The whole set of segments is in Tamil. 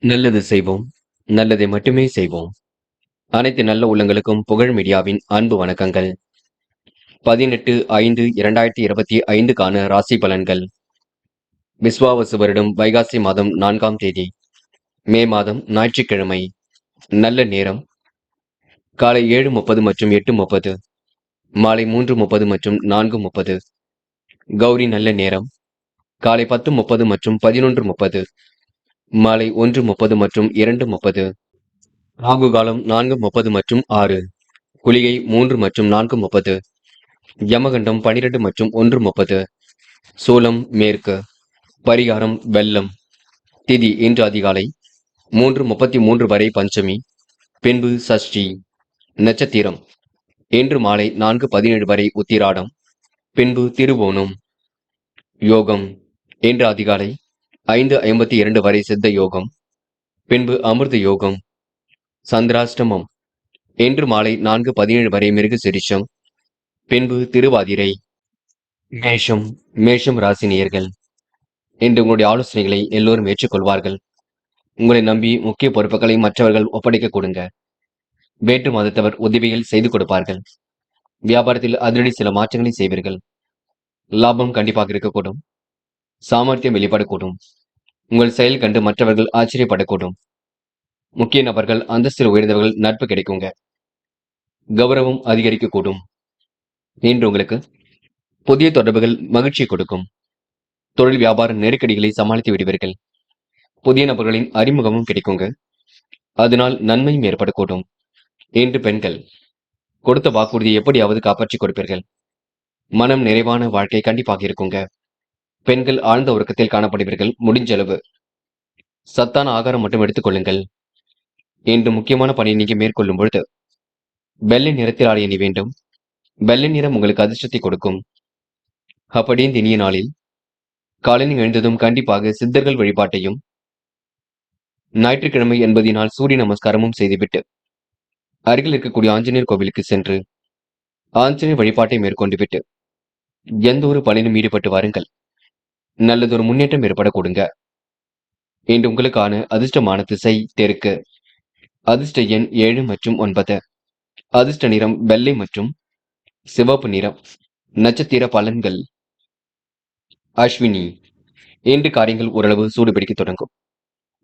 நல்லது செய்வோம். நல்லதை மட்டுமே செய்வோம். அனைத்து நல்ல உள்ளங்களுக்கும் புகழ் மீடியாவின் அன்பு வணக்கங்கள். 18/5/2025க்கான ராசி பலன்கள். விஸ்வாவசு வருடம் வைகாசி மாதம் 4ஆம் தேதி, மே மாதம் ஞாயிற்றுக்கிழமை. நல்ல நேரம் காலை 7:30 மற்றும் 8:30, மாலை 3:30 மற்றும் 4:30. கௌரி நல்ல நேரம் காலை 10:30 மற்றும் 11:30, மாலை 1:30 மற்றும் 2:30. ராகு காலம் 4:30 மற்றும் 6, குளிகை 3 மற்றும் 4:30, யமகண்டம் 12 மற்றும் 1:30. சூலம் மேற்கு. பரிகாரம் வெள்ளம். திதி இன்று அதிகாலை 3:33 வரை பஞ்சமி, பின்பு சஷ்டி. நட்சத்திரம் இன்று மாலை 4:17 வரை உத்திராடம், பின்பு திருவோணம். யோகம் இன்று அதிகாலை 5:52 வரை சித்த யோகம், பின்பு அமிர்த யோகம். சந்திராஷ்டமம் இன்று மாலை 4:17 வரை மிருகசிரிஷம், பின்பு திருவாதிரை. மேஷம் ராசி நேயர்கள். இன்று உங்களுடைய ஆலோசனைகளை எல்லோரும் ஏற்றுக்கொள்வார்கள். உங்களை நம்பி முக்கிய பொறுப்புகளை மற்றவர்கள் ஒப்படைக்க கொடுங்க. வேற்று மதத்தவர் உதவிகள் செய்து கொடுப்பார்கள். வியாபாரத்தில் அதிரடி சில மாற்றங்களை செய்வீர்கள். லாபம் கண்டிப்பாக இருக்கக்கூடும். சாமர்த்தியம் வெளிப்படக்கூடும். உங்கள் செயல் கண்டு மற்றவர்கள் ஆச்சரியப்படக்கூடும். முக்கிய நபர்கள், அந்தஸ்தில் உயர்ந்தவர்கள் நட்பு கிடைக்குங்க. கௌரவம் அதிகரிக்கக்கூடும். இன்று உங்களுக்கு புதிய தொடர்புகள் மகிழ்ச்சி கொடுக்கும். தொழில் வியாபார நெருக்கடிகளை சமாளித்து விடுவீர்கள். புதிய நபர்களின் அறிமுகமும் கிடைக்குங்க. அதனால் நன்மையும் ஏற்படக்கூடும். இன்று பெண்கள் கொடுத்த வாக்குறுதியை எப்படியாவது காப்பாற்றிக் கொடுப்பீர்கள். மனம் நிறைவான வாழ்க்கை கண்டிப்பாக இருக்குங்க. பெண்கள் ஆழ்ந்த உறக்கத்தில் காணப்படுவீர்கள். முடிஞ்ச அளவு சத்தான ஆகாரம் மட்டும் எடுத்துக்கொள்ளுங்கள். இன்று முக்கியமான பணியை நீங்க மேற்கொள்ளும் பொழுது வெள்ளை நிறத்தில் ஆடை அணி வேண்டும். வெள்ளை நிறம் உங்களுக்கு அதிர்ஷ்டத்தை கொடுக்கும். அப்படி இந்த இனிய நாளில் காலையில் எழுந்ததும் கண்டிப்பாக சித்தர்கள் வழிபாட்டையும், ஞாயிற்றுக்கிழமை என்பதினால் சூரிய நமஸ்காரமும் செய்துவிட்டு அருகில் இருக்கக்கூடிய ஆஞ்சநேயர் கோவிலுக்கு சென்று ஆஞ்சநேயர் வழிபாட்டை மேற்கொண்டு விட்டு எந்த ஒரு பணியிலும் ஈடுபட்டு வாருங்கள். நல்லதொரு முன்னேற்றம் ஏற்பட கொடுங்க. இன்று உங்களுக்கான அதிர்ஷ்டமான திசை தெற்கு. அதிர்ஷ்ட எண் 7 மற்றும் 9. அதிர்ஷ்ட நிறம் வெள்ளை மற்றும் சிவப்பு நிறம். நட்சத்திர பலன்கள். அஸ்வினி. இன்று காரியங்கள் ஓரளவு சூடுபிடிக்க தொடங்கும்.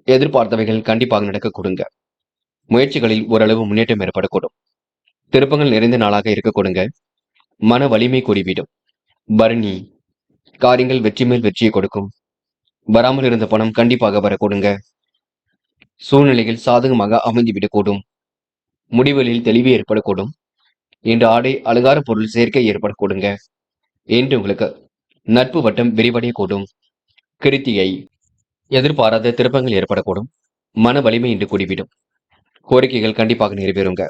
எதிர்பார்த்தவைகள் கண்டிப்பாக நடக்க கொடுங்க. முயற்சிகளில் ஓரளவு முன்னேற்றம் ஏற்படக்கூடும். திருப்பங்கள் நிறைந்த நாளாக இருக்க கொடுங்க. மன வலிமை கூடிவிடும். பரணி. காரியங்கள் வெற்றி மேல் வெற்றியை கொடுக்கும். வராமல் இருந்த பணம் கண்டிப்பாக வர கொடுங்க. சூழ்நிலைகள் சாதகமாக அமைந்துவிடக்கூடும். முடிவுகளில் தெளிவு ஏற்படக்கூடும். இன்று ஆடை அலங்கார பொருள் சேர்க்கை ஏற்பட கொடுங்க. இன்று உங்களுக்கு நட்பு வட்டம் விரிவடையக்கூடும். கிருத்திகை. எதிர்பாராத திருப்பங்கள் ஏற்படக்கூடும். மன வலிமை இன்று கூடிவிடும். கோரிக்கைகள் கண்டிப்பாக நிறைவேறுங்க.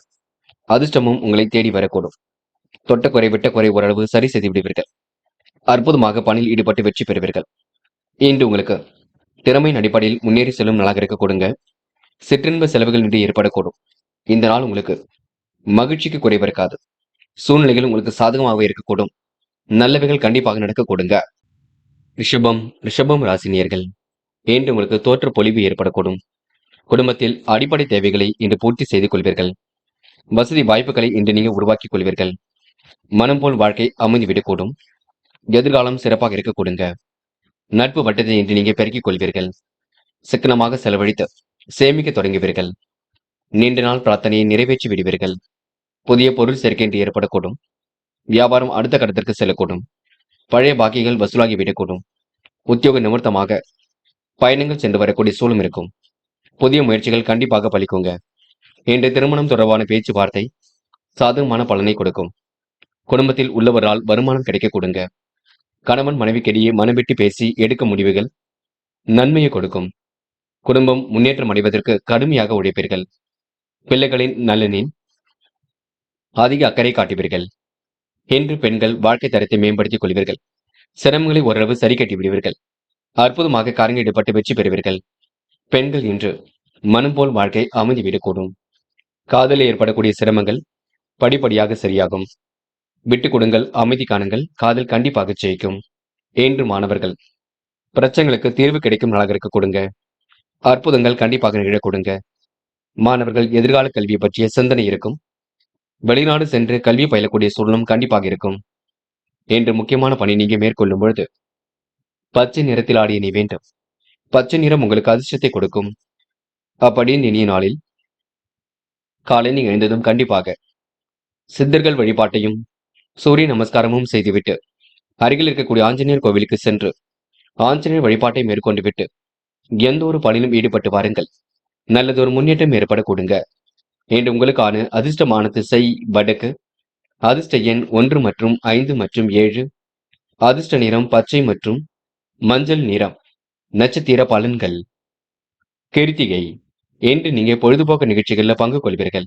அதிர்ஷ்டமும் உங்களை தேடி வரக்கூடும். தொட்ட குறை விட்ட குறை ஓரளவு சரி செய்து விடுவீர்கள். அற்புதமாக பணியில் ஈடுபட்டு வெற்றி பெறுவீர்கள். இன்று உங்களுக்கு திறமையின் அடிப்படையில் முன்னேறி செல்லும் நாளாக இருக்க கொடுங்க. சிற்றின்ப செலவுகள் இன்று ஏற்படக்கூடும். இந்த நாள் உங்களுக்கு மகிழ்ச்சிக்கு குறைவு இருக்காது. சூழ்நிலைகள் உங்களுக்கு சாதகமாக இருக்கக்கூடும். நல்லவைகள் கண்டிப்பாக நடக்க கொடுங்க. ரிஷபம் ராசினியர்கள். இன்று உங்களுக்கு தோற்ற பொலிவு ஏற்படக்கூடும். குடும்பத்தில் அடிப்படை தேவைகளை இன்று பூர்த்தி செய்து கொள்வீர்கள். வசதி வாய்ப்புகளை இன்று நீங்க உருவாக்கிக் கொள்வீர்கள். மனம் போல் வாழ்க்கை அமைந்துவிடக்கூடும். எதிர்காலம் சிறப்பாக இருக்க கொடுங்க. நட்பு வட்டத்தை இன்று நீங்க பெருக்கிக் கொள்வீர்கள். சிக்கனமாக செலவழித்து சேமிக்க தொடங்குவீர்கள். நீண்ட நாள் பிரார்த்தனையை நிறைவேற்றி விடுவீர்கள். புதிய பொருள் சேர்க்கை இன்று ஏற்படக்கூடும். வியாபாரம் அடுத்த கட்டத்திற்கு செல்லக்கூடும். பழைய பாக்கிகள் வசூலாகி விடக்கூடும். உத்தியோக நிமித்தமாக பயணங்கள் சென்று வரக்கூடிய சூழலும் இருக்கும். புதிய முயற்சிகள் கண்டிப்பாக பலிக்குங்க. இன்று திருமணம் தொடர்பான பேச்சுவார்த்தை சாதகமான பலனை கொடுக்கும். குடும்பத்தில் உள்ளவரால் வருமானம் கிடைக்க கொடுங்க. கணவன் மனைவிக்கிடையே மனம் விட்டு பேசி எடுக்க முடிவுகள் நன்மையை கொடுக்கும். குடும்பம் முன்னேற்றம் அடைவதற்கு கடுமையாக உழைப்பீர்கள். பிள்ளைகளின் நலனில் அதிக அக்கறை காட்டுவீர்கள். இன்று பெண்கள் வாழ்க்கை தரத்தை மேம்படுத்திக் கொள்வீர்கள். சிரமங்களை ஓரளவு சரி கட்டி விடுவீர்கள். அற்புதமாக காரியங்கள் ஈடுபட்டு வெற்றி பெறுவீர்கள். பெண்கள் இன்று மனம் போல் வாழ்க்கை அமைந்துவிடக்கூடும். காதலில் ஏற்படக்கூடிய சிரமங்கள் படிப்படியாக சரியாகும். விட்டு கொடுங்கள், அமைதி காணுங்கள், காதல் கண்டிப்பாக ஜெயிக்கும். இன்று மாணவர்கள் பிரச்சனைகளுக்கு தீர்வு கிடைக்கும் நாளாக இருக்க கொடுங்க. அற்புதங்கள் கண்டிப்பாக நிகழக்கூடுங்க. மாணவர்கள் எதிர்கால கல்வியை பற்றிய சிந்தனை இருக்கும். வெளிநாடு சென்று கல்வி பயிலக்கூடிய சூழலும் கண்டிப்பாக இருக்கும். என்று முக்கியமான பணி நீங்க மேற்கொள்ளும் பொழுது பச்சை நிறத்தில் ஆடிய நீ வேண்டும். பச்சை நிறம் உங்களுக்கு அதிர்ஷ்டத்தை கொடுக்கும். அப்படின்னு இனிய நாளில் காலை நீங்க எழுந்ததும் கண்டிப்பாக சித்தர்கள் வழிபாட்டையும் சூரிய நமஸ்காரமும் செய்துவிட்டு அருகில் இருக்கக்கூடிய ஆஞ்சநேயர் கோவிலுக்கு சென்று ஆஞ்சநேயர் வழிபாட்டை மேற்கொண்டு விட்டு எந்த ஒரு பணியிலும் ஈடுபட்டு வாருங்கள். நல்லதொரு முன்னேற்றம் ஏற்பட கொடுங்க. என்று உங்களுக்கான அதிர்ஷ்டமான திசை வடக்கு. அதிர்ஷ்ட எண் 1 மற்றும் 5 மற்றும் 7. அதிர்ஷ்ட நிறம் பச்சை மற்றும் மஞ்சள் நிறம். நட்சத்திர பலன்கள். கிருத்திகை. என்று நீங்க பொழுதுபோக்கு நிகழ்ச்சிகள்ல பங்கு கொள்வீர்கள்.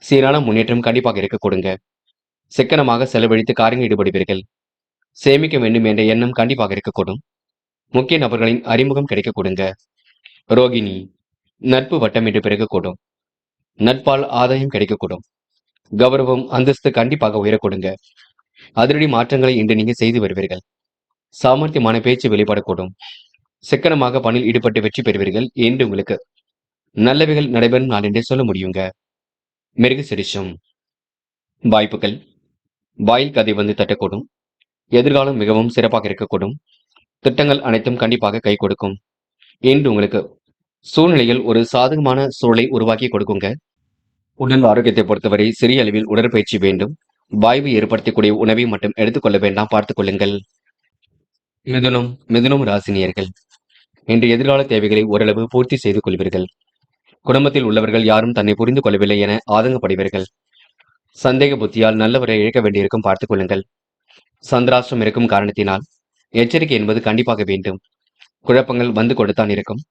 சீரான முன்னேற்றம் கண்டிப்பாக இருக்க கொடுங்க. சிக்கனமாக செலவழித்து காரியங்கள் ஈடுபடுவீர்கள். சேமிக்க வேண்டும் என்ற எண்ணம் கண்டிப்பாக இருக்கக்கூடும். முக்கிய நபர்களின் அறிமுகம் கிடைக்க கொடுங்க. ரோகிணி. நட்பு வட்டம் என்று பிறக்கக்கூடும். நட்பால் ஆதாயம் கிடைக்கக்கூடும். கௌரவம் அந்தஸ்து கண்டிப்பாக உயரக்கூடுங்க. அதிரடி மாற்றங்களை இன்று நீங்க செய்து வருவீர்கள். சாமர்த்தியமான பேச்சு வெளிப்படக்கூடும். சிக்கனமாக பணியில் ஈடுபட்டு வெற்றி பெறுவீர்கள் என்று உங்களுக்கு நல்லவைகள் நடைபெறும் நாள் என்றே சொல்ல முடியுங்க. மிருக சிரிஷம். வாய்ப்புகள். வாயில் கதை வந்து தட்டக்கூடும். எதிர்காலம் மிகவும் சிறப்பாக இருக்கக்கூடும். திட்டங்கள் அனைத்தும் கண்டிப்பாக கை கொடுக்கும். என்று உங்களுக்கு சூழ்நிலையில் ஒரு சாதகமான சூழலை உருவாக்கி கொடுக்குங்க. உடல் ஆரோக்கியத்தை பொறுத்தவரை சிறிய அளவில் உடற்பயிற்சி வேண்டும். வாய்வு ஏற்படுத்தக்கூடிய உணவை மட்டும் எடுத்துக்கொள்ள வேண்டாம், பார்த்துக் கொள்ளுங்கள். மிதுனம் ராசினியர்கள் இன்று எதிர்கால தேவைகளை ஓரளவு பூர்த்தி செய்து கொள்வீர்கள். குடும்பத்தில் உள்ளவர்கள் யாரும் தன்னை புரிந்து கொள்ளவில்லை என ஆதங்கப்படுவீர்கள். சந்தேக புத்தியால் நல்லவரை இழக்க வேண்டியிருக்கும், பார்த்துக் கொள்ளுங்கள். சந்திராஷ்டிரம் இருக்கும் காரணத்தினால் எச்சரிக்கை என்பது கண்டிப்பாக வேண்டும். குழப்பங்கள் வந்து கொடுத்தான் இருக்கும்.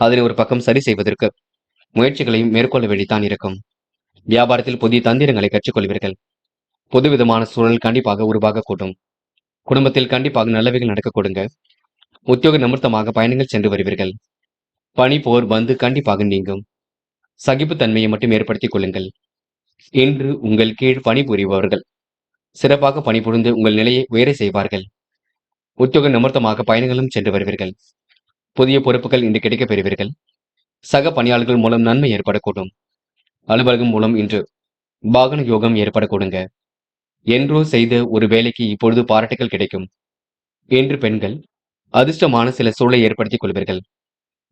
அதனை ஒரு பக்கம் சரி செய்வதற்கு முயற்சிகளையும் மேற்கொள்ள வேண்டித்தான் இருக்கும். வியாபாரத்தில் புதிய தந்திரங்களை கற்றுக்கொள்வீர்கள். புதுவிதமான சூழல் கண்டிப்பாக உருவாகக்கூடும். குடும்பத்தில் கண்டிப்பாக நல்லவைகள் நடக்க கொடுங்க. உத்தியோக நிமித்தமாக பயணங்கள் சென்று வருவீர்கள். பணி போர் வந்து கண்டிப்பாக நீங்கும். சகிப்புத்தன்மையை மட்டும் ஏற்படுத்திக் கொள்ளுங்கள். இன்று உங்கள் கீழ் பணிபுரிபவர்கள் சிறப்பாக பணிபுரிந்து உங்கள் நிலையை உயர செய்வார்கள். உத்தியோக நிமித்தமாக பயணங்களும் சென்று வருவீர்கள். புதிய பொறுப்புகள் இன்று கிடைக்கப் பெறுவீர்கள். சக பணியாளர்கள் மூலம் நன்மை ஏற்படக்கூடும். அலுவலகம் மூலம் இன்று வாகன யோகம் ஏற்படக்கூடுங்க. என்றோ செய்த ஒரு வேலைக்கு இப்பொழுது பாராட்டுகள் கிடைக்கும். இன்று பெண்கள் அதிர்ஷ்டமான சில சூழலை ஏற்படுத்திக் கொள்வீர்கள்.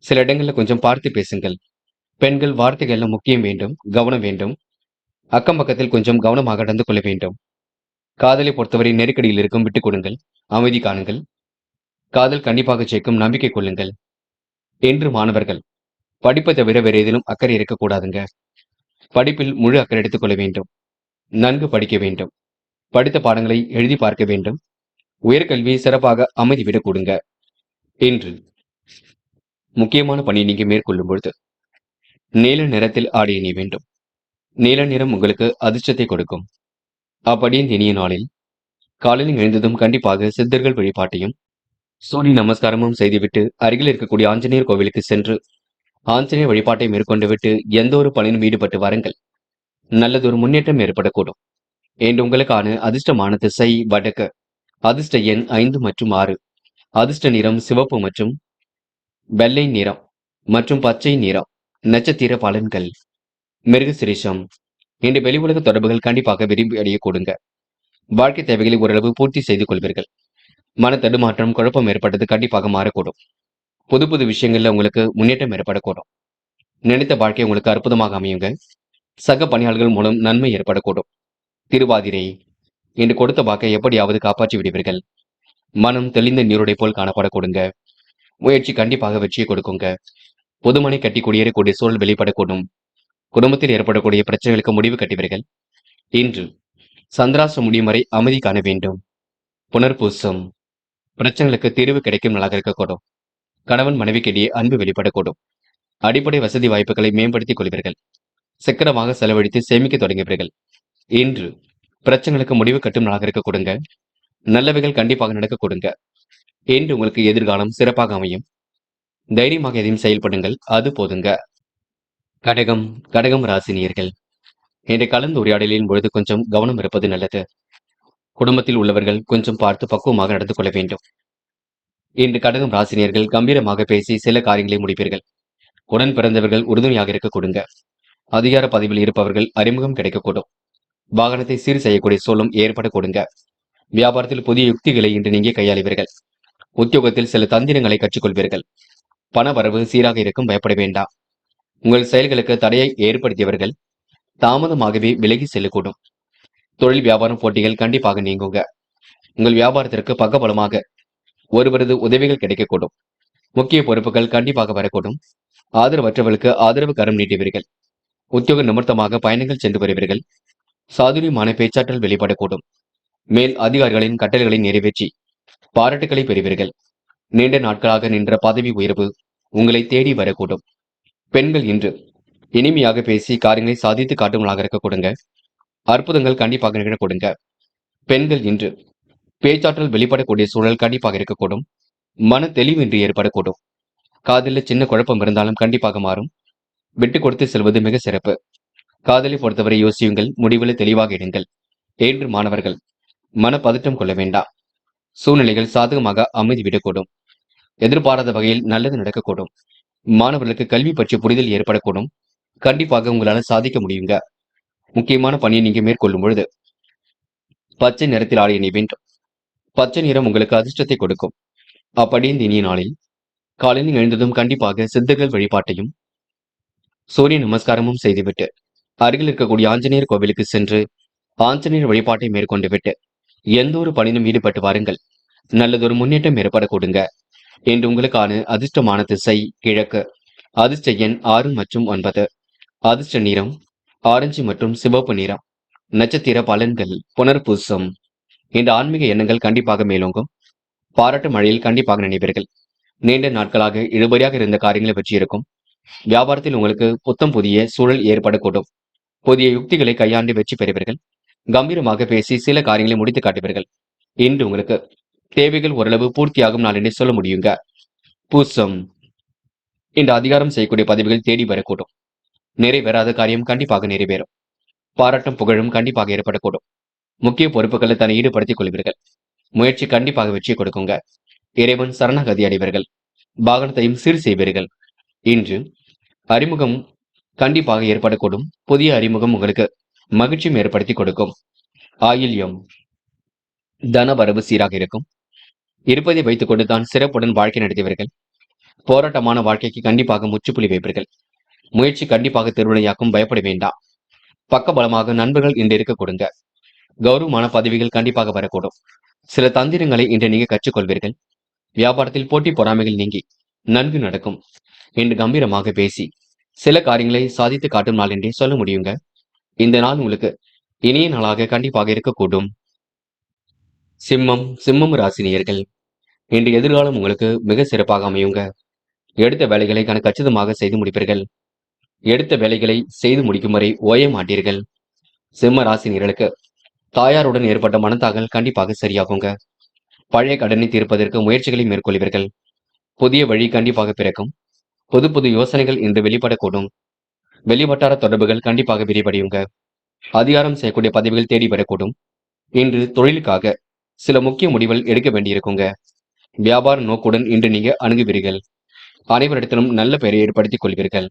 சில இடங்கள்ல கொஞ்சம் பார்த்து பேசுங்கள். பெண்கள் வார்த்தைகள்ல முக்கியம் வேண்டும், கவனம் வேண்டும். அக்கம் பக்கத்தில் கொஞ்சம் கவனமாக நடந்து கொள்ள வேண்டும். காதலை பொறுத்தவரை நெருக்கடியில் இருக்கும், விட்டுக் கொடுங்கள். அமைதி காணுங்கள். காதல் கண்டிப்பாக ஜெயிக்கும், நம்பிக்கை கொள்ளுங்கள். என்று மாணவர்கள் படிப்பை தவிர வேறு எதிலும் அக்கறை இருக்கக்கூடாதுங்க. படிப்பில் முழு அக்கறை எடுத்துக் கொள்ள வேண்டும். நன்கு படிக்க வேண்டும். படித்த பாடங்களை எழுதி பார்க்க வேண்டும். உயர்கல்வியை சிறப்பாக அமைதிவிடக் கொடுங்க. இன்று முக்கியமான பணியை நீங்க மேற்கொள்ளும் பொழுது நீல நிறத்தில் ஆடை அணிய வேண்டும். நீல நிறம் உங்களுக்கு அதிர்ஷ்டத்தை கொடுக்கும். அப்படியே இனிய நாளில் காலையில் எழுந்ததும் கண்டிப்பாக சித்தர்கள் வழிபாட்டையும் சூரிய நமஸ்காரமும் செய்துவிட்டு அருகில் இருக்கக்கூடிய ஆஞ்சநேயர் கோவிலுக்கு சென்று ஆஞ்சநேயர் வழிபாட்டை மேற்கொண்டு விட்டு எந்த ஒரு பணியிலும் ஈடுபட்டு வாருங்கள். நல்லதொரு முன்னேற்றம் ஏற்படக்கூடும். என்று உங்களுக்கான அதிர்ஷ்டமான திசை வடக்கு. அதிர்ஷ்ட எண் 5 மற்றும் 6. அதிர்ஷ்ட நிறம் சிவப்பு மற்றும் வெள்ளை நிறம் மற்றும் பச்சை நிறம். நட்சத்திர பலன்கள். மிருக சிரிஷம். இன்று வெளி உலக தொடர்புகள் கண்டிப்பாக விரும்பி அடைய கொடுங்க. வாழ்க்கை தேவைகளை ஓரளவு பூர்த்தி செய்து கொள்வீர்கள். மன தடுமாற்றம், குழப்பம் ஏற்பட்டது கண்டிப்பாக மாறக்கூடும். புது புது விஷயங்கள்ல உங்களுக்கு முன்னேற்றம் ஏற்படக்கூடும். நினைத்த வாழ்க்கை உங்களுக்கு அற்புதமாக அமையுங்க. சக பணியாளர்கள் மூலம் நன்மை ஏற்படக்கூடும். திருவாதிரை. இன்று கொடுத்த வாக்கை எப்படியாவது காப்பாற்றி விடுவீர்கள். மனம் தெளிந்த நீருடை போல் காணப்பட கொடுங்க. முயற்சி கண்டிப்பாக வெற்றியை கொடுக்குங்க. பொதுமனை கட்டி குடியேறக்கூடிய சூழல் வெளிப்படக்கூடும். குடும்பத்தில் ஏற்படக்கூடிய பிரச்சனைகளுக்கு முடிவு கட்டுவீர்கள். இன்று சந்திராஷ்டிரம் முடியும் வரை அமைதி காண வேண்டும். புனர்பூசம். பிரச்சனைகளுக்கு தீர்வு கிடைக்கும் நாளாக இருக்கக்கூடும். கணவன் மனைவிக்கிடையே அன்பு வெளிப்படக்கூடும். அடிப்படை வசதி வாய்ப்புகளை மேம்படுத்திக் கொள்வீர்கள். சிக்கனமாக செலவழித்து சேமிக்க தொடங்குவீர்கள். இன்று பிரச்சனைகளுக்கு முடிவு கட்டும் நாளாக இருக்க கொடுங்க. நல்லவைகள் கண்டிப்பாக நடக்க கொடுங்க. இன்று உங்களுக்கு எதிர்காலம் சிறப்பாக அமையும். தைரியமாக எதையும் செயல்படுங்கள், அது போதுங்க. கடகம். கடகம் ராசினியர்கள் இன்று கலந்துரையாடலின் பொழுது கொஞ்சம் கவனம் இருப்பது நல்லது. குடும்பத்தில் உள்ளவர்கள் கொஞ்சம் பார்த்து பக்குவமாக நடந்து கொள்ள வேண்டும். இன்று கடகம் ராசினியர்கள் கம்பீரமாக பேசி சில காரியங்களை முடிப்பீர்கள். உடன் பிறந்தவர்கள் உறுதுணையாக இருக்க கொடுங்க. அதிகார பதவியில் இருப்பவர்கள் அறிமுகம் கிடைக்கக்கூடும். வாகனத்தை சீர் செய்யக்கூடிய சூழலும் ஏற்பட கொடுங்க. வியாபாரத்தில் புதிய யுக்திகளை இன்று நீங்க கையாளுவீர்கள். உத்தியோகத்தில் சில தந்திரங்களை கற்றுக்கொள்வீர்கள். பண வரவு சீராக இருக்கும், பயப்பட வேண்டாம். உங்கள் செயல்களுக்கு தடையை ஏற்படுத்தியவர்கள் தாமதமாகவே விலகி செல்லக்கூடும். தொழில் வியாபாரம் போட்டிகள் கண்டிப்பாக நீங்குங்க. உங்கள் வியாபாரத்திற்கு பக்கபலமாக ஒருவரது உதவிகள் கிடைக்கக்கூடும். முக்கிய பொறுப்புகள் கண்டிப்பாக வரக்கூடும். ஆதரவற்றவர்களுக்கு ஆதரவு கரம் நீட்டுவீர்கள். உத்தியோக நிமித்தமாக பயணங்கள் சென்று வருவீர்கள். சாதுரியமான பேச்சாற்றல் வெளிப்படக்கூடும். மேல் அதிகாரிகளின் கட்டளைகளை நிறைவேற்றி பாராட்டுகளை பெறுவீர்கள். நீண்ட நாட்களாக நின்ற பதவி உயர்வு உங்களை தேடி வரக்கூடும். பெண்கள் இன்று இனிமையாக பேசி காரியங்களை சாதித்து காட்டுவதாக இருக்க கொடுங்க. அற்புதங்கள் கண்டிப்பாக நிகழ கொடுங்க. பெண்கள் இன்று பேச்சாற்றல் வெளிப்படக்கூடிய சூழல் கண்டிப்பாக இருக்கக்கூடும். மன தெளிவின்றி ஏற்படக்கூடும். காதலில் சின்ன குழப்பம் இருந்தாலும் கண்டிப்பாக மாறும். விட்டு கொடுத்து செல்வது மிக சிறப்பு. காதலை பொறுத்தவரை யோசியுங்கள், முடிவில் தெளிவாக இடுங்கள். என்று மாணவர்கள் மனப்பதற்றம் கொள்ள வேண்டாம். சூழ்நிலைகள் சாதகமாக அமைதிவிடக்கூடும். எதிர்பாராத வகையில் நல்லது நடக்கக்கூடும். மாணவர்களுக்கு கல்வி பற்றி புரிதல் ஏற்படக்கூடும். கண்டிப்பாக உங்களால் சாதிக்க முடியுங்க. முக்கியமான பணியை நீங்க மேற்கொள்ளும் பொழுது பச்சை நிறத்தில் ஆடைய நீ வேண்டும். பச்சை நிறம் உங்களுக்கு அதிர்ஷ்டத்தை கொடுக்கும். அப்படி இந்த இனிய நாளில் காலையில் எழுந்ததும் கண்டிப்பாக சித்தர்கள் வழிபாட்டையும் சூரிய நமஸ்காரமும் செய்துவிட்டு அருகில் இருக்கக்கூடிய ஆஞ்சநேயர் கோவிலுக்கு சென்று ஆஞ்சநேயர் வழிபாட்டை மேற்கொண்டு விட்டு எந்த ஒரு பணியிலும் ஈடுபட்டு வாருங்கள். நல்லதொரு முன்னேற்றம் ஏற்பட கொடுங்க. என்று உங்களுக்கான அதிர்ஷ்டமான திசை கிழக்கு. அதிர்ஷ்ட எண் 6 மற்றும் 9. அதிர்ஷ்ட நிறம் ஆரஞ்சு மற்றும் சிவப்பு நிறம். நட்சத்திர பலன்கள் புனர்பூசம். இந்த ஆன்மீக எண்ணங்கள் கண்டிப்பாக மேலோங்கும். பாராட்டு மழையில் கண்டிப்பாக நினைவீர்கள். நீண்ட நாட்களாக இழுபறியாக இருந்த காரியங்களை பற்றி இருக்கும். வியாபாரத்தில் உங்களுக்கு புத்தம் புதிய சூழல் ஏற்படக்கூடும். புதிய யுக்திகளை கையாண்டு வெற்றி பெறுவீர்கள். கம்பீரமாக பேசி சில காரியங்களை முடித்து காட்டுவீர்கள். இன்று உங்களுக்கு தேவைகள் ஓரளவு பூர்த்தியாகும் நாள் என்று சொல்ல முடியுங்க. பூசம். இந்த அதிகாரம் செய்யக்கூடிய பதவிகள் தேடி வரக்கூடும். நிறைவேறாத காரியம் கண்டிப்பாக நிறைவேறும். பாராட்டும் புகழும் கண்டிப்பாக ஏற்படக்கூடும். முக்கிய பொறுப்புகளை தன்னை ஈடுபடுத்திக் கொள்வீர்கள். முயற்சி கண்டிப்பாக வெற்றி கொடுக்குங்க. இறைவன் சரணாகதி அடைவீர்கள். வாகனத்தையும் சீர் செய்வீர்கள். இன்று அறிமுகம் கண்டிப்பாக ஏற்படக்கூடும். புதிய அறிமுகம் உங்களுக்கு மகிழ்ச்சியும் ஏற்படுத்தி கொடுக்கும். ஆயில்யம். தன வரவு சீராக இருக்கும். இருப்பதை வைத்துக் கொண்டு தான் சிறப்புடன் வாழ்க்கை நடத்துவீர்கள். போராட்டமான வாழ்க்கைக்கு கண்டிப்பாக முற்றுப்புள்ளி வைப்பீர்கள். முயற்சி கண்டிப்பாக திருவினையாக்கும், பயப்பட வேண்டாம். பக்கபலமாக நண்பர்கள் இன்று இருக்க கொடுங்க. கௌரவமான பதவிகள் கண்டிப்பாக வரக்கூடும். சில தந்திரங்களை இன்று நீங்க கற்றுக்கொள்வீர்கள். வியாபாரத்தில் போட்டி பொறாமைகள் நீங்கி நன்கு நடக்கும். என்று கம்பீரமாக பேசி சில காரியங்களை சாதித்து காட்டும் நாள் என்றே சொல்ல முடியுங்க. இந்த நாள் உங்களுக்கு இனிய நாளாக கண்டிப்பாக இருக்கக்கூடும். சிம்மம் ராசினியர்கள். இன்று எதிர்காலம் உங்களுக்கு மிக சிறப்பாக அமையுங்க. எடுத்த வேலைகளை கச்சிதமாக செய்து முடிப்பீர்கள். எடுத்த வேலைகளை செய்து முடிக்கும் வரை ஓய மாட்டீர்கள். சிம்ம ராசினியர்களுக்கு தாயாருடன் ஏற்பட்ட மனத்தாகல் கண்டிப்பாக சரியாகுங்க. பழைய கடனை தீர்ப்பதற்கு முயற்சிகளை மேற்கொள்வீர்கள். புதிய வழி கண்டிப்பாக பிறக்கும். புது புது யோசனைகள் இன்று வெளிப்படக்கூடும். வெளிவட்டார தொடர்புகள் கண்டிப்பாக விரிவடையுங்க. அதிகாரம் செய்யக்கூடிய பதவிகள் தேடி வரக்கூடும். இன்று தொழிலுக்காக சில முக்கிய முடிவுகள் எடுக்க வேண்டியிருக்குங்க. வியாபார நோக்குடன் இன்று நீங்க அணுகுவீர்கள். அனைவரிடத்திலும் நல்ல பெயரை ஏற்படுத்திக் கொள்வீர்கள்.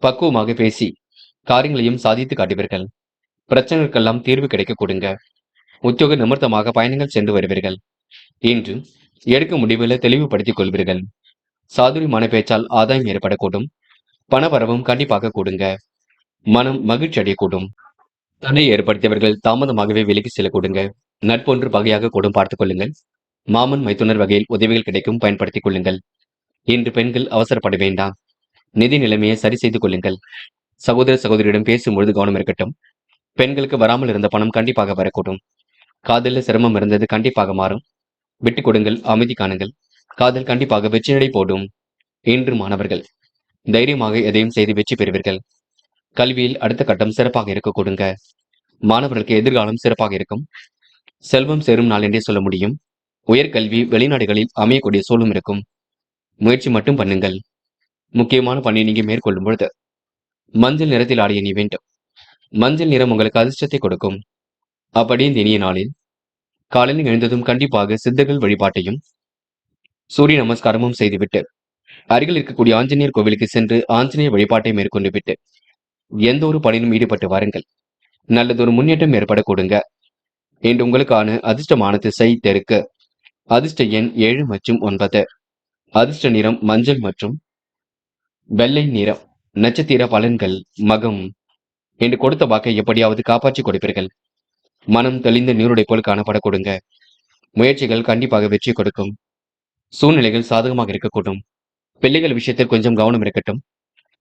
பக்குவமாக பேசி காரியங்களையும் சாதித்து காட்டுவீர்கள். பிரச்சனைகளுக்கெல்லாம் தீர்வு கிடைக்க கொடுங்க. உத்தியோக நிமித்தமாக பயணங்கள் சென்று வருவீர்கள். இன்று எடுக்க முடிவுகளை தெளிவுபடுத்திக் கொள்வீர்கள். சாதுரியமான பேச்சால் ஆதாயம் ஏற்படக்கூடும். பணவரவும் கண்டிப்பாக கூடுங்க. மனம் மகிழ்ச்சி அடையக்கூடும். தடை ஏற்படுத்தியவர்கள் தாமதமாகவே விலகி செல்ல கொடுங்க. நட்பொன்று பகையாக கூடும், பார்த்துக் கொள்ளுங்கள். மாமன் மைத்துனர் வகையில் உதவிகள் கிடைக்கும், பயன்படுத்திக் கொள்ளுங்கள். இன்று பெண்கள் அவசரப்பட வேண்டாம். நிதி நிலைமையை சரி செய்து கொள்ளுங்கள். சகோதர சகோதரியிடம் பேசும்பொழுது கவனம் இருக்கட்டும். பெண்களுக்கு வராமல் இருந்த பணம் கண்டிப்பாக வரக்கூடும். காதலில் சிரமம் இருந்தது கண்டிப்பாக மாறும். விட்டுக் கொடுங்கள், அமைதி காணுங்கள். காதல் கண்டிப்பாக வெற்றிநடை போடும். இன்று மாணவர்கள் தைரியமாக எதையும் செய்து வெற்றி பெறுவீர்கள். கல்வியில் அடுத்த கட்டம் சிறப்பாக இருக்க கொடுங்க. மாணவர்களுக்கு எதிர்காலம் சிறப்பாக இருக்கும். செல்வம் சேரும் நாள் என்றே சொல்ல முடியும். உயர்கல்வி வெளிநாடுகளில் அமையக்கூடிய சூழலும் இருக்கும். முயற்சி மட்டும் பண்ணுங்கள். முக்கியமான பணியை நீங்க மேற்கொள்ளும் பொழுது மஞ்சள் நிறத்தில் ஆடிய நீ வேண்டும். மஞ்சள் நிறம் உங்களுக்கு அதிர்ஷ்டத்தை கொடுக்கும். அப்படி இந்த இனிய நாளில் காலையில் எழுந்ததும் கண்டிப்பாக சித்தர்கள் வழிபாட்டையும் சூரிய நமஸ்காரமும் செய்துவிட்டு அருகில் இருக்கக்கூடிய ஆஞ்சநேயர் கோவிலுக்கு சென்று ஆஞ்சநேயர் வழிபாட்டை மேற்கொண்டு விட்டு எந்த ஒரு பணியிலும் ஈடுபட்டு வாருங்கள். நல்லதொரு முன்னேற்றம் ஏற்பட கொடுங்க. இன்று உங்களுக்கான அதிர்ஷ்டமான திசை தெற்கு. அதிர்ஷ்ட எண் 7 மற்றும் 9. அதிர்ஷ்ட நிறம் மஞ்சள் மற்றும் வெள்ளை நிறம். நட்சத்திர பலன்கள் மகம். என்று கொடுத்த வாக்கை எப்படியாவது காப்பாற்றி கொடுப்பீர்கள். மனம் தெளிந்த நீருடை போல் காணப்பட கொடுங்க. முயற்சிகள் கண்டிப்பாக வெற்றி கொடுக்கும். சூழ்நிலைகள் சாதகமாக இருக்கக்கூடும். பிள்ளைகள் விஷயத்தில் கொஞ்சம் கவனம் இருக்கட்டும்.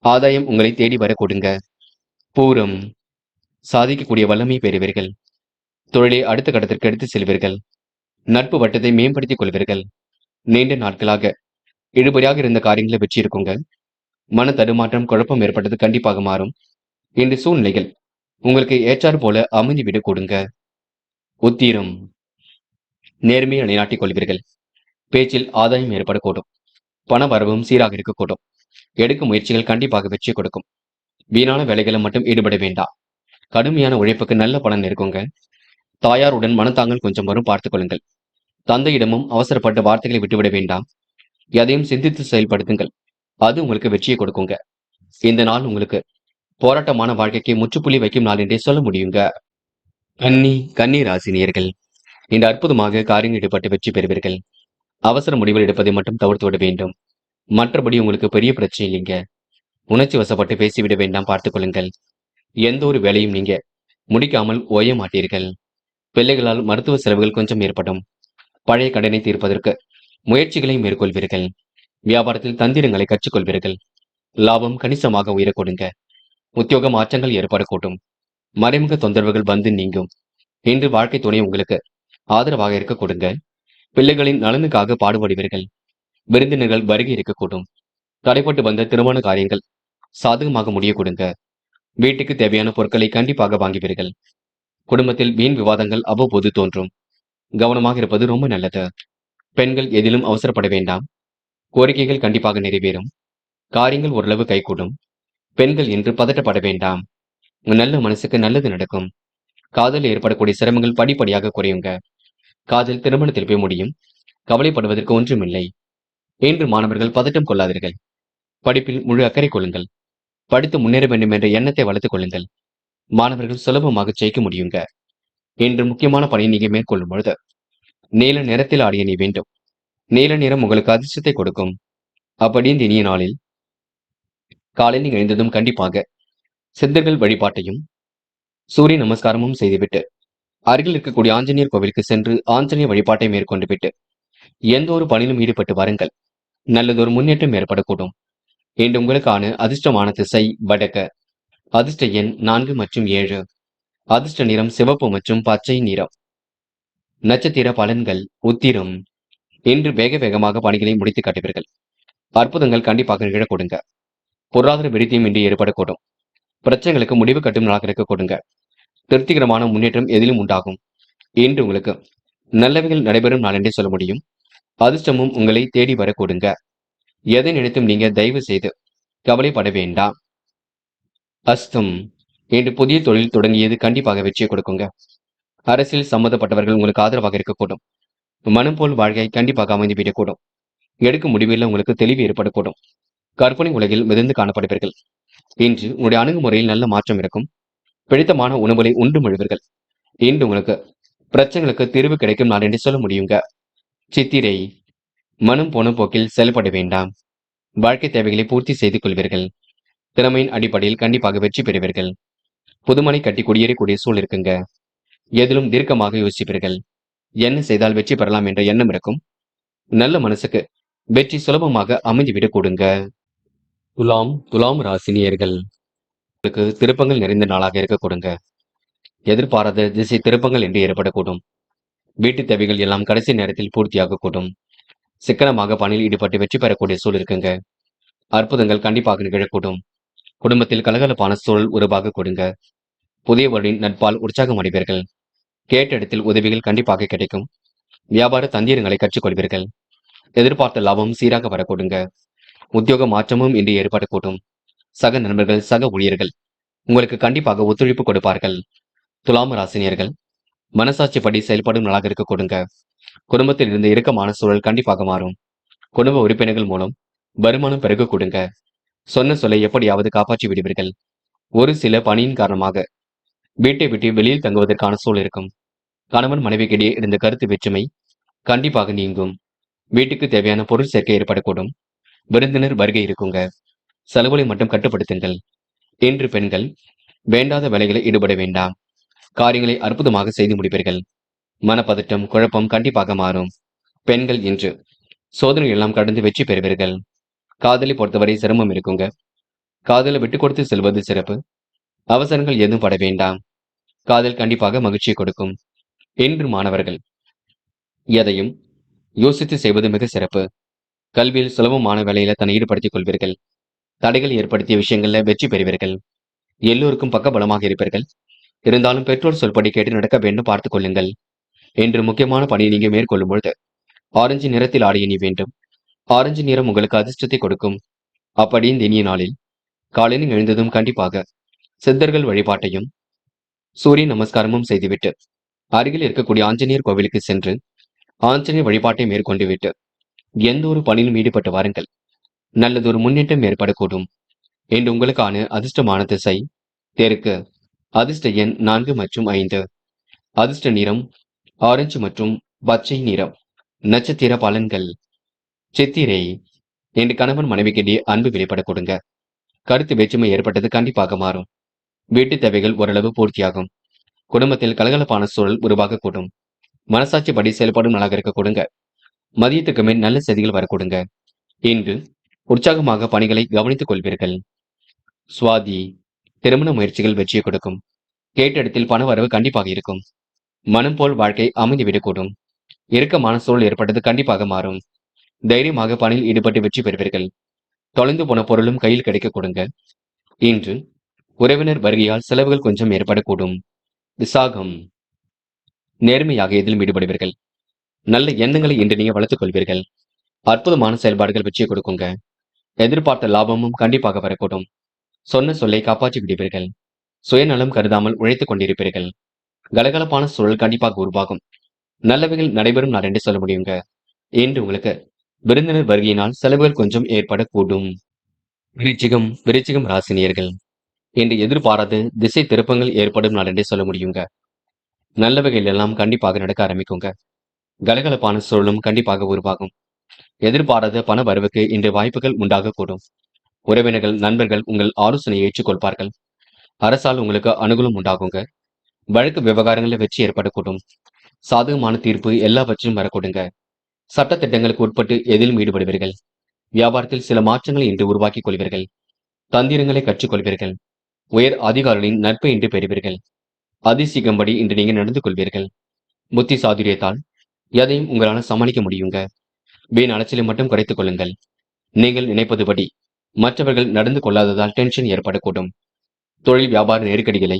ஆதாயம் உங்களை தேடி வர கொடுங்க. பூரம். சாதிக்கக்கூடிய வல்லமை பெறுவீர்கள். தொழிலை அடுத்த கட்டத்திற்கு எடுத்து செல்வீர்கள். நட்பு வட்டத்தை மேம்படுத்திக் கொள்வீர்கள். நீண்ட நாட்களாக இழுபறியாக இருந்த காரியங்களை வெற்றி இருக்குங்க. மன தடுமாற்றம் குழப்பம் ஏற்பட்டது கண்டிப்பாக மாறும். இந்த சூழ்நிலைகள் உங்களுக்கு ஏற்றாறு போல அமைந்துவிடக் கொடுங்க. உத்திரம். நேர்மையை நிலைநாட்டிக் கொள்வீர்கள். பேச்சில் ஆதாயம் ஏற்படக்கூடும். பண வரவும் சீராக இருக்கக்கூடும். எடுக்கும் முயற்சிகள் கண்டிப்பாக வெற்றி கொடுக்கும். வீணான வேலைகளை மட்டும் ஈடுபட வேண்டாம். கடுமையான உழைப்புக்கு நல்ல பலன் இருக்குங்க. தாயாருடன் மனத்தாங்கள் கொஞ்சம் வரும் பார்த்துக் கொள்ளுங்கள். தந்தையிடமும் அவசரப்பட்ட வார்த்தைகளை விட்டுவிட வேண்டாம். எதையும் சிந்தித்து செயல்படுத்துங்கள். அது உங்களுக்கு வெற்றியை கொடுக்குங்க. இந்த நாள் உங்களுக்கு போராட்டமான வாழ்க்கைக்கு முற்றுப்புள்ளி வைக்கும் நாள் என்றே சொல்ல முடியுங்க. கன்னி ராசினியர்கள் இந்த அற்புதமாக காரியங்கள் ஈடுபட்டு வெற்றி பெறுவீர்கள். அவசர முடிவுகள் எடுப்பதை மட்டும் தவிர்த்து விட வேண்டும். மற்றபடி உங்களுக்கு பெரிய பிரச்சனை இல்லைங்க. உணர்ச்சி வசப்பட்டு பேசிவிட வேண்டாம், பார்த்துக் கொள்ளுங்கள். எந்த ஒரு வேலையும் நீங்க முடிக்காமல் ஓய மாட்டீர்கள். பிள்ளைகளால் மருத்துவ செலவுகள் கொஞ்சம் ஏற்படும். பழைய கடனை தீர்ப்பதற்கு முயற்சிகளை மேற்கொள்வீர்கள். வியாபாரத்தில் தந்திரங்களை கற்றுக்கொள்வீர்கள். லாபம் கணிசமாக உயரக் கொடுங்க. உத்தியோக மாற்றங்கள் ஏற்படக்கூடும். மறைமுக தொந்தரவுகள் வந்து நீங்கும். இன்று வாழ்க்கை துணை உங்களுக்கு ஆதரவாக இருக்க கொடுங்க. பிள்ளைகளின் நலனுக்காக பாடுபடுவீர்கள். விருந்தினர்கள் வருகை இருக்கக்கூடும். தடைப்பட்டு வந்த திருமண காரியங்கள் சாதகமாக முடிய கொடுங்க. வீட்டுக்கு தேவையான பொருட்களை கண்டிப்பாக வாங்குவீர்கள். குடும்பத்தில் வீண் விவாதங்கள் அவ்வப்போது தோன்றும். கவனமாக இருப்பது ரொம்ப நல்லது. பெண்கள் எதிலும் அவசரப்பட வேண்டாம். கோரிக்கைகள் கண்டிப்பாக நிறைவேறும். காரியங்கள் ஓரளவு கைகூடும். பெண்கள் என்று பதட்டப்பட வேண்டாம். நல்ல மனசுக்கு நல்லது நடக்கும். காதலில் ஏற்படக்கூடிய சிரமங்கள் படிப்படியாக குறையுங்க. காதல் திருமணத்தில் போய் முடியும். கவலைப்படுவதற்கு ஒன்றுமில்லை. இன்று மாணவர்கள் பதட்டம் கொள்ளாதீர்கள். படிப்பில் முழு அக்கறை கொள்ளுங்கள். படித்து முன்னேற வேண்டும் என்ற எண்ணத்தை வளர்த்துக் கொள்ளுங்கள். மாணவர்கள் சுலபமாக ஜெயிக்க முடியுங்க. இன்று முக்கியமான பணியை நீங்க மேற்கொள்ளும் பொழுது நீல நிறத்தில் ஆடிய நீ வேண்டும். நீல நிறம் உங்களுக்கு அதிர்ஷ்டத்தை கொடுக்கும். அப்படி இந்த இனிய நாளில் காலையில் நீங்க எழுந்ததும் கண்டிப்பாக சித்தர்கள் வழிபாட்டையும் சூரிய நமஸ்காரமும் செய்துவிட்டு அருகில் இருக்கக்கூடிய ஆஞ்சநேயர் கோவிலுக்கு சென்று ஆஞ்சநேயர் வழிபாட்டை மேற்கொண்டு விட்டு எந்த ஒரு பணியிலும் ஈடுபட்டு வாருங்கள். நல்லதொரு முன்னேற்றம் ஏற்படக்கூடும். இன்று உங்களுக்கான அதிர்ஷ்டமான திசை வடக்கு. அதிர்ஷ்ட எண் 4 மற்றும் 7. அதிர்ஷ்ட நிறம் சிவப்பு மற்றும் பச்சை நிறம். நட்சத்திர பலன்கள் உத்திரம். இன்று வேக வேகமாக பணிகளை முடித்து காட்டுவீர்கள். அற்புதங்கள் கண்டிப்பாக நிகழ கொடுங்க. பொருளாதார விருத்தியும் இன்று ஏற்படக்கூடும். பிரச்சனைகளுக்கு முடிவு கட்டும் நாளாக இருக்க கொடுங்க. திருப்திகரமான முன்னேற்றம் எதிலும் உண்டாகும். இன்று உங்களுக்கு நல்லவைகள் நடைபெறும் நாள் என்றே சொல்ல முடியும். அதிர்ஷ்டமும் உங்களை தேடி வர கொடுங்க. எதை நினைத்தும் நீங்க தயவு செய்து கவலைப்பட வேண்டாம். அஸ்தம். இன்று புதிய தொழில் தொடங்கியது கண்டிப்பாக வெற்றியை கொடுக்குங்க. அரசியல் சம்பந்தப்பட்டவர்கள் உங்களுக்கு ஆதரவாக இருக்கக்கூடும். மனம் போல் வாழ்க்கை கண்டிப்பாக அமைந்து விடக்கூடும். எடுக்கும் முடிவில் உங்களுக்கு தெளிவு ஏற்படக்கூடும். கற்பனை உலகில் மிதந்து காணப்படுவீர்கள். இன்று உங்களுடைய அணுகுமுறையில் நல்ல மாற்றம் இருக்கும். பிடித்தமான உணவுகளை உண்டு மொழிவீர்கள். இன்று உங்களுக்கு பிரச்சனைகளுக்கு தீர்வு கிடைக்கும் நாள் என்று சொல்ல முடியுங்க. சித்திரை. மனம் போன போக்கில் செயல்பட வேண்டாம். வாழ்க்கை தேவைகளை பூர்த்தி செய்து கொள்வீர்கள். திறமையின் அடிப்படையில் கண்டிப்பாக வெற்றி பெறுவீர்கள். புதுமனை கட்டி குடியேறக்கூடிய சூழல் இருக்குங்க. எதிலும் தீர்க்கமாக யோசிப்பீர்கள். என்ன செய்தால் வெற்றி பெறலாம் என்ற எண்ணம் இருக்கும். நல்ல மனசுக்கு வெற்றி சுலபமாக அமைந்துவிடக் கொடுங்க. துலாம் ராசினியர்கள் உங்களுக்கு திருப்பங்கள் நிறைந்த நாளாக இருக்க கொடுங்க. எதிர்பாராத திசை திருப்பங்கள் என்று ஏற்படக்கூடும். வீட்டு தேவைகள் எல்லாம் கடைசி நேரத்தில் பூர்த்தியாக கூடும். சிக்கனமாக பணியில் ஈடுபட்டு வெற்றி பெறக்கூடிய சூழல் இருக்குங்க. அற்புதங்கள் கண்டிப்பாக நிகழக்கூடும். குடும்பத்தில் கலகலப்பான சூழல் உருவாக கொடுங்க. புதியவரின் நட்பால் உற்சாகம் அடைவீர்கள். கேட்ட இடத்தில் உதவிகள் கண்டிப்பாக கிடைக்கும். வியாபார தந்திரங்களை கற்றுக்கொள்வீர்கள். எதிர்பார்த்த லாபம் சீராக வரக்கூடுங்க. உத்தியோக மாற்றமும் இன்று ஏற்படக்கூடும். சக நண்பர்கள் சக ஊழியர்கள் உங்களுக்கு கண்டிப்பாக ஒத்துழைப்பு கொடுப்பார்கள். துலாம் ராசினியர்கள் மனசாட்சிப்படி செயல்படும் நாளாக இருக்க கொடுங்க. குடும்பத்தில் இருந்து இறுக்கமான சூழல் கண்டிப்பாக மாறும். குடும்ப உறுப்பினர்கள் மூலம் வருமானம் பெருக கொடுங்க. சொன்ன சொல்லை எப்படியாவது காப்பாற்றி விடுவீர்கள். ஒரு சில பணியின் காரணமாக வீட்டை விட்டு வெளியில் தங்குவதற்கான சூழல் இருக்கும். கணவன் மனைவிக்கிடையே இருந்த கருத்து வேற்றுமை கண்டிப்பாக நீங்கும். வீட்டுக்கு தேவையான பொருள் சேர்க்கை ஏற்படக்கூடும். விருந்தினர் வருகை இருக்குங்க. செலவுகளை மட்டும் கட்டுப்படுத்துங்கள். இன்று பெண்கள் வேண்டாத வேலைகளை ஈடுபட வேண்டாம். காரியங்களை அற்புதமாக செய்து முடிப்பீர்கள். மனப்பதட்டம், குழப்பம் கண்டிப்பாக மாறும். பெண்கள் இன்று சோதனை எல்லாம் கடந்து வெற்றி பெறுவீர்கள். காதலை பொறுத்தவரை சிரமம் இருக்குங்க. காதலை விட்டு கொடுத்து செல்வது சிறப்பு. அவசரங்கள் எதுவும் பட வேண்டாம். காதல் கண்டிப்பாக மகிழ்ச்சியை கொடுக்கும். இன்று மாணவர்கள் எதையும் யோசித்து செய்வது மிக சிறப்பு. கல்வியில் சுலபமான வேலையில தன்னை ஈடுபடுத்திக் கொள்வீர்கள். தடைகள் ஏற்படுத்திய விஷயங்கள்ல வெற்றி பெறுவீர்கள். எல்லோருக்கும் பக்கபலமாக இருப்பீர்கள். இருந்தாலும் பெற்றோர் சொல்படி கேட்டு நடக்க வேண்டும் பார்த்துக் கொள்ளுங்கள். இன்று முக்கியமான பணியை நீங்க மேற்கொள்ளும் பொழுது ஆரஞ்சு நிறத்தில் ஆடை அணி வேண்டும். ஆரஞ்சு நிறம் உங்களுக்கு அதிர்ஷ்டத்தை கொடுக்கும். அப்படி இந்த இனிய நாளில் காலையில் எழுந்ததும் கண்டிப்பாக சித்தர்கள் வழிபாட்டையும் சூரிய நமஸ்காரமும் செய்துவிட்டு அருகில் இருக்கக்கூடிய ஆஞ்சநேயர் கோவிலுக்கு சென்று ஆஞ்சநேயர் வழிபாட்டை மேற்கொண்டு விட்டு எந்த ஒரு பணியிலும் ஈடுபட்டு வாருங்கள். நல்லதொரு முன்னேற்றம் ஏற்படக்கூடும். இன்று உங்களுக்கான அதிர்ஷ்டமான திசை தெற்கு. அதிர்ஷ்ட எண் 4 மற்றும் 5. அதிர்ஷ்ட நிறம் ஆரஞ்சு மற்றும் பச்சை நிறம். நட்சத்திர பலன்கள். சித்திரை. இன்று கணவன் மனைவிக்கிடையே அன்பு வெளிப்பட கொடுங்க. கருத்து வேற்றுமை ஏற்பட்டது கண்டிப்பாக மாறும். வீட்டு தேவைகள் ஓரளவு பூர்த்தியாகும். குடும்பத்தில் கலகலப்பான சூழல் உருவாகக்கூடும். மனசாட்சி படி செயல்படும் நாளாக இருக்க கொடுங்க. மதியத்துக்கு மேல் நல்ல செய்திகள் வரக்கூடுங்க. இன்று உற்சாகமாக பணிகளை கவனித்துக் கொள்வீர்கள். சுவாதி. திருமண முயற்சிகள் வெற்றியை கொடுக்கும். கேட்ட இடத்தில் பண வரவு கண்டிப்பாக இருக்கும். மனம் போல் வாழ்க்கை அமைந்துவிடக்கூடும். இறுக்கமான சூழல் ஏற்பட்டது கண்டிப்பாக மாறும். தைரியமாக பணியில் ஈடுபட்டு வெற்றி பெறுவீர்கள். தொலைந்து போன பொருளும் கையில் கிடைக்க கொடுங்க. இன்று உறவினர் வருகையால் செலவுகள் கொஞ்சம் ஏற்படக்கூடும். விசாகம். நேர்மையாக எதிலும் ஈடுபடுவீர்கள். நல்ல எண்ணங்களை இன்று நீங்க வளர்த்துக் கொள்வீர்கள். அற்புதமான செயல்பாடுகள் வெற்றியை கொடுக்குங்க. எதிர்பார்த்த லாபமும் கண்டிப்பாக வரக்கூடும். சொன்ன சொல்லை காப்பாற்றி விடுவீர்கள். சுயநலம் கருதாமல் உழைத்துக் கொண்டிருப்பீர்கள். கலகலப்பான சூழல் கண்டிப்பாக உருவாகும். நல்லவைகள் நடைபெறும் நாள் என்று சொல்ல முடியுங்க. இன்று உங்களுக்கு விருந்தினர் வருகையினால் செலவுகள் கொஞ்சம் ஏற்படக்கூடும். விருச்சிகம் ராசினியர்கள். இன்று எதிர்பாராத திசை திருப்பங்கள் ஏற்படும் நாள் என்றே சொல்ல முடியுங்க. நல்லவைகள் எல்லாம் கண்டிப்பாக நடக்க ஆரம்பிக்குங்க. கலகலப்பான சூழலும் கண்டிப்பாக உருவாகும். எதிர்பாராத பண வரவுக்கு இன்று வாய்ப்புகள் உண்டாகக்கூடும். உறவினர்கள், நண்பர்கள் உங்கள் ஆலோசனையை ஏற்றுக்கொள்வார்கள். அரசால் உங்களுக்கு அனுகூலம் உண்டாகுங்க. வழக்கு விவகாரங்களில் வெற்றி ஏற்படக்கூடும். சாதகமான தீர்ப்பு எல்லாவற்றையும் வரக்கூடுங்க. சட்ட திட்டங்களுக்கு உட்பட்டு எதிலும் ஈடுபடுவீர்கள். வியாபாரத்தில் சில மாற்றங்களை இன்று உருவாக்கிக் கொள்வீர்கள். தந்திரங்களை கற்றுக்கொள்வீர்கள். உயர் அதிகாரிகளின் நட்பை இன்று பெறுவீர்கள். அதிசீகம்படி இன்று நீங்க நடந்து கொள்வீர்கள். புத்தி சாதுரியத்தால் எதையும் உங்களால் சமாளிக்க முடியுங்க. வீண் அலைச்சலை மட்டும் குறைத்துக் கொள்ளுங்கள். நீங்கள் நினைப்பதுபடி மற்றவர்கள் நடந்து கொள்ளாததால் டென்ஷன் ஏற்படக்கூடும். தொழில் வியாபார நெருக்கடிகளை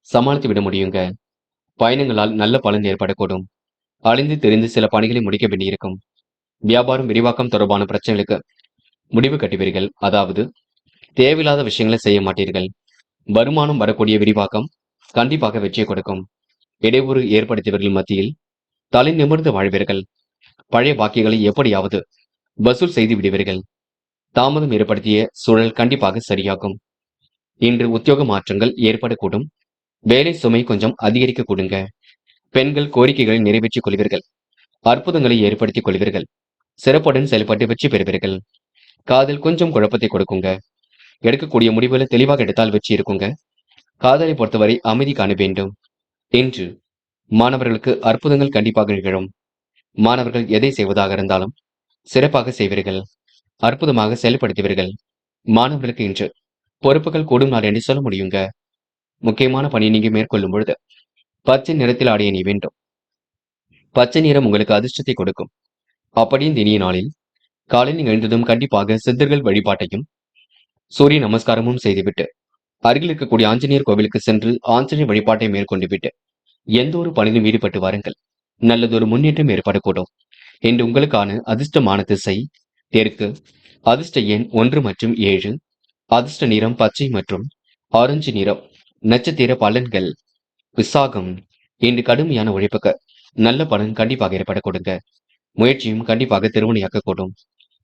சமாளித்து விட முடியுங்க. பயணங்களால் நல்ல பலன் ஏற்படக்கூடும். அழிந்து தெரிந்து சில பணிகளை முடிக்க வேண்டியிருக்கும். வியாபாரம் விரிவாக்கம் தொடர்பான பிரச்சனைகளுக்கு முடிவு கட்டுவீர்கள். அதாவது தேவையில்லாத விஷயங்களை செய்ய மாட்டீர்கள். வருமானம் வரக்கூடிய விரிவாக்கம் கண்டிப்பாக வெற்றியை கொடுக்கும். இடையூறு ஏற்படுத்தியவர்கள் மத்தியில் தலை நிமிர்ந்து வாழ்வீர்கள். பழைய பாக்கியங்களை எப்படியாவது வசூல் செய்து விடுவீர்கள். தாமதம் ஏற்படுத்திய சூழல் கண்டிப்பாக சரியாகும். இன்று உத்தியோக மாற்றங்கள் ஏற்படக்கூடும். வேலை சுமை கொஞ்சம் அதிகரிக்க கூடுங்க. பெண்கள் கோரிக்கைகளை நிறைவேற்றிக் கொள்வீர்கள். அற்புதங்களை ஏற்படுத்திக் கொள்வீர்கள். சிறப்புடன் செயல்பட்டு வெற்றி பெறுவீர்கள். காதல் கொஞ்சம் குழப்பத்தை கொடுக்குங்க. எடுக்கக்கூடிய முடிவுகளை தெளிவாக எடுத்தால் வெற்றி இருக்குங்க. காதலை பொறுத்தவரை அமைதி காண வேண்டும். இன்று மாணவர்களுக்கு அற்புதங்கள் கண்டிப்பாக நிகழும். மாணவர்கள் எதை செய்வதாக இருந்தாலும் சிறப்பாக செய்வீர்கள். அற்புதமாக செயல்படுத்துவீர்கள். மாணவர்களுக்கு இன்று பொறுப்புகள் கூடும் நாள் என்று சொல்ல முடியுங்க. முக்கியமான பணியை நீங்க மேற்கொள்ளும் பொழுது பச்சை நிறத்தில் ஆடை அணிய வேண்டும். பச்சை நிறம் உங்களுக்கு அதிர்ஷ்டத்தை கொடுக்கும். அப்படி இந்த இனிய நாளில் காலையில் எழுந்ததும் கண்டிப்பாக சித்தர்கள் வழிபாட்டையும் சூரிய நமஸ்காரமும் செய்துவிட்டு அருகில் இருக்கக்கூடிய ஆஞ்சநேயர் கோவிலுக்கு சென்று ஆஞ்சநேயர் வழிபாட்டை மேற்கொண்டு விட்டு எந்த ஒரு பணியிலும் ஈடுபட்டு வாருங்கள். நல்லதொரு முன்னேற்றம் ஏற்படக்கூடும். இன்று உங்களுக்கான அதிர்ஷ்டமான திசை தெற்கு. அதிர்ஷ்ட எண் 1 மற்றும் 7. அதிர்ஷ்ட நிறம் பச்சை மற்றும் ஆரஞ்சு நிறம். நட்சத்திர பலன்கள். விசாகம். இன்று கடுமையான உழைப்புக்கு நல்ல பலன் கண்டிப்பாக ஏற்பட கொடுங்க. முயற்சியும் கண்டிப்பாக திருமணியாக்க கூடும்.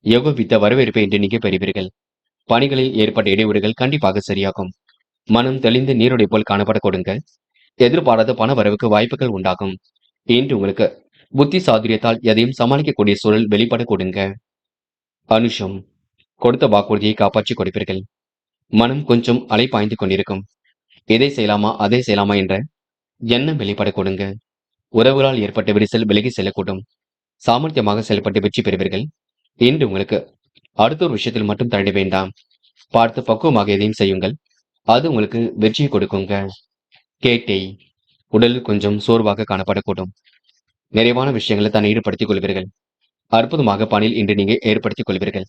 ஏகோபித்த வரவேற்பை இன்று நீங்க பெறுவீர்கள். பணிகளில் ஏற்பட்ட இடையூறுகள் கண்டிப்பாக சரியாகும். மனம் தெளிந்து நீருடை போல் காணப்பட கொடுங்க. எதிர்பாராத பண வரவுக்கு வாய்ப்புகள் உண்டாகும். இன்று உங்களுக்கு புத்தி சாதுரியத்தால் எதையும் சமாளிக்கக்கூடிய சூழல் வெளிப்பட கொடுங்க. அனுஷம், கொடுத்த வாக்குறுதியை காப்பாற்றி கொடுப்பீர்கள். மனம் கொஞ்சம் அலைப்பாய்ந்து கொண்டிருக்கும். இதை செய்யலாமா அதை செய்யலாமா என்ற எண்ணம் வெளிப்பட கொடுங்க. உறவுகளால் ஏற்பட்ட விரிசல் விலகி செல்லக்கூடும். சாமர்த்தியமாக செயல்பட்டு வெற்றி பெறுவீர்கள். இன்று உங்களுக்கு அடுத்த ஒரு விஷயத்தில் மட்டும் தள்ள வேண்டாம். பார்த்து பக்குவமாக எதையும் செய்யுங்கள். அது உங்களுக்கு வெற்றியை கொடுக்குங்க. கேட்டை, உடலில் கொஞ்சம் சோர்வாக காணப்படக்கூடும். நிறைவான விஷயங்களை தான் ஈடுபடுத்திக் கொள்வீர்கள். அற்புதமாக பணியில் இன்று நீங்க ஏற்படுத்திக் கொள்வீர்கள்.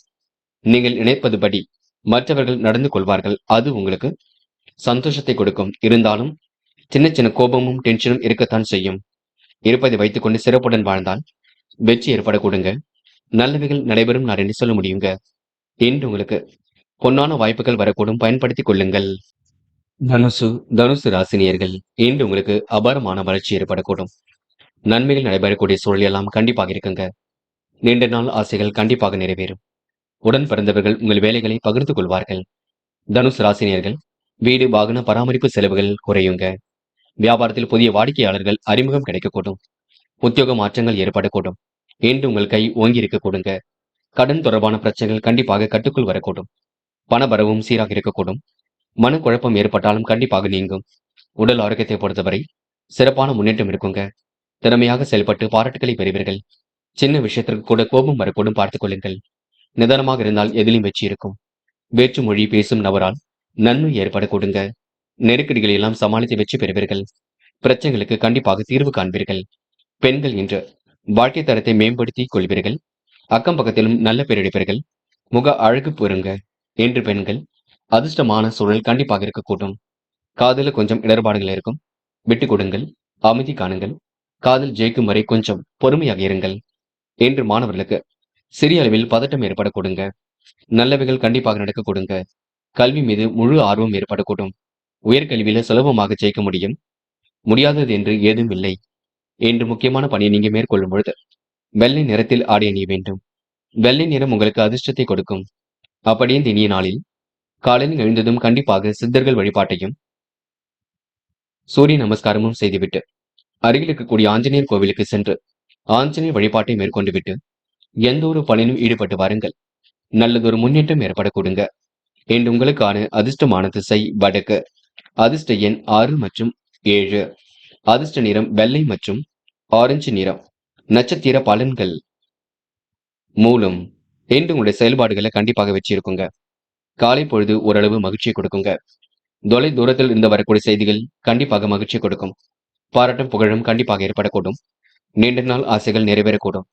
நீங்கள் நினைப்பதுபடி மற்றவர்கள் நடந்து கொள்வார்கள். அது உங்களுக்கு சந்தோஷத்தை கொடுக்கும். இருந்தாலும் சின்ன சின்ன கோபமும் டென்ஷனும் இருக்கத்தான் செய்யும். இருப்பதை வைத்துக் கொண்டு சிறப்புடன் வாழ்ந்தால் வெற்றி ஏற்பட கொடுங்க. நல்லவைகள் நடைபெறும் நான் என்று சொல்ல முடியுங்க. இன்று உங்களுக்கு பொன்னான வாய்ப்புகள் வரக்கூடும். பயன்படுத்திக் கொள்ளுங்கள். தனுசு தனுசு ராசினியர்கள், இன்று உங்களுக்கு அபாரமான வளர்ச்சி ஏற்படக்கூடும். நன்மைகள் நடைபெறக்கூடிய சூழல் எல்லாம் கண்டிப்பாக இருக்குங்க. நீண்ட நாள் ஆசைகள் கண்டிப்பாக நிறைவேறும். உடன் பிறந்தவர்கள் உங்கள் வேலைகளை பகிர்ந்து கொள்வார்கள். தனுசு ராசினியர்கள், வீடு வாகன பராமரிப்பு செலவுகள் குறையுங்க. வியாபாரத்தில் புதிய வாடிக்கையாளர்கள் அறிமுகம் கிடைக்கக்கூடும். உத்தியோக மாற்றங்கள் ஏற்படக்கூடும். இன்று உங்கள் கை ஓங்கி இருக்க கொடுங்க. கடன் தொடர்பான பிரச்சனைகள் கண்டிப்பாக கட்டுக்குள் வரக்கூடும். பணபரவும் சீராக இருக்கக்கூடும். மனக்குழப்பம் ஏற்பட்டாலும் கண்டிப்பாக நீங்கும். உடல் ஆரோக்கியத்தை பொறுத்தவரை சிறப்பான முன்னேற்றம் இருக்குங்க. திறமையாக செயல்பட்டு பாராட்டுகளை பெறுவீர்கள். சின்ன விஷயத்திற்கு கூட கோபம் வரக்கூடும், பார்த்துக் கொள்ளுங்கள். நிதானமாக இருந்தால் எதிலும் வெற்றி இருக்கும். வேற்று மொழி பேசும் நபரால் நன்மை ஏற்பட கொடுங்க. நெருக்கடிகளை எல்லாம் சமாளித்து வெற்றி பெறுவீர்கள். பிரச்சனைகளுக்கு கண்டிப்பாக தீர்வு காண்பீர்கள். பெண்கள் இன்று வாழ்க்கை தரத்தை மேம்படுத்திக் கொள்வீர்கள். அக்கம் பக்கத்திலும் நல்ல பேர் எடுப்பீர்கள். முக அழகு பெறுங்க. என்று பெண்கள் அதிர்ஷ்டமான சூழல் கண்டிப்பாக இருக்கக்கூடும். காதல கொஞ்சம் இடர்பாடுகள் இருக்கும். விட்டுக் கொடுங்கள். அமைதி காணுங்கள். காதல் ஜெயிக்கும் வரை கொஞ்சம் பொறுமையாக இருங்கள். என்று மாணவர்களுக்கு சிறிய அளவில் பதட்டம் ஏற்பட கொடுங்க. நல்லவைகள் கண்டிப்பாக நடக்க கொடுங்க. கல்வி மீது முழு ஆர்வம் ஏற்படக்கூடும். உயர்கல்வியில சுலபமாக ஜெயிக்க முடியும். முடியாதது என்று ஏதும் இல்லை. என்று முக்கியமான பணியை நீங்க மேற்கொள்ளும் பொழுது வெள்ளை நிறத்தில் ஆடை அணிய வேண்டும். வெள்ளை நிறம் உங்களுக்கு அதிர்ஷ்டத்தை கொடுக்கும். அப்படியே இந்த இனிய நாளில் காலையில் எழுந்ததும் கண்டிப்பாக சித்தர்கள் வழிபாட்டையும் சூரிய நமஸ்காரமும் செய்துவிட்டு அருகில் இருக்கக்கூடிய ஆஞ்சநேயர் கோவிலுக்கு சென்று ஆஞ்சநேயர் வழிபாட்டை மேற்கொண்டு விட்டு எந்த ஒரு பணியிலும் ஈடுபட்டு வாருங்கள். நல்லதொரு முன்னேற்றம் ஏற்பட கொடுங்க. என்று உங்களுக்கான அதிர்ஷ்டமான திசை வடக்கு. அதிர்ஷ்ட எண் 6 மற்றும் 7. அதிர்ஷ்ட நிறம் வெள்ளை மற்றும் ஆரஞ்சு நிறம். நட்சத்திர பலன்கள். மூலம், என்று உங்களுடைய செயல்பாடுகளை கண்டிப்பாக வச்சிருக்குங்க. காலை பொழுது ஓரளவு மகிழ்ச்சியை கொடுக்குங்க. தொலை தூரத்தில் இருந்து வரக்கூடிய செய்திகள் கண்டிப்பாக மகிழ்ச்சி கொடுக்கும். பாராட்டும் புகழும் கண்டிப்பாக ஏற்படக்கூடும். நீண்ட நாள் ஆசைகள் நிறைவேறக்கூடும்.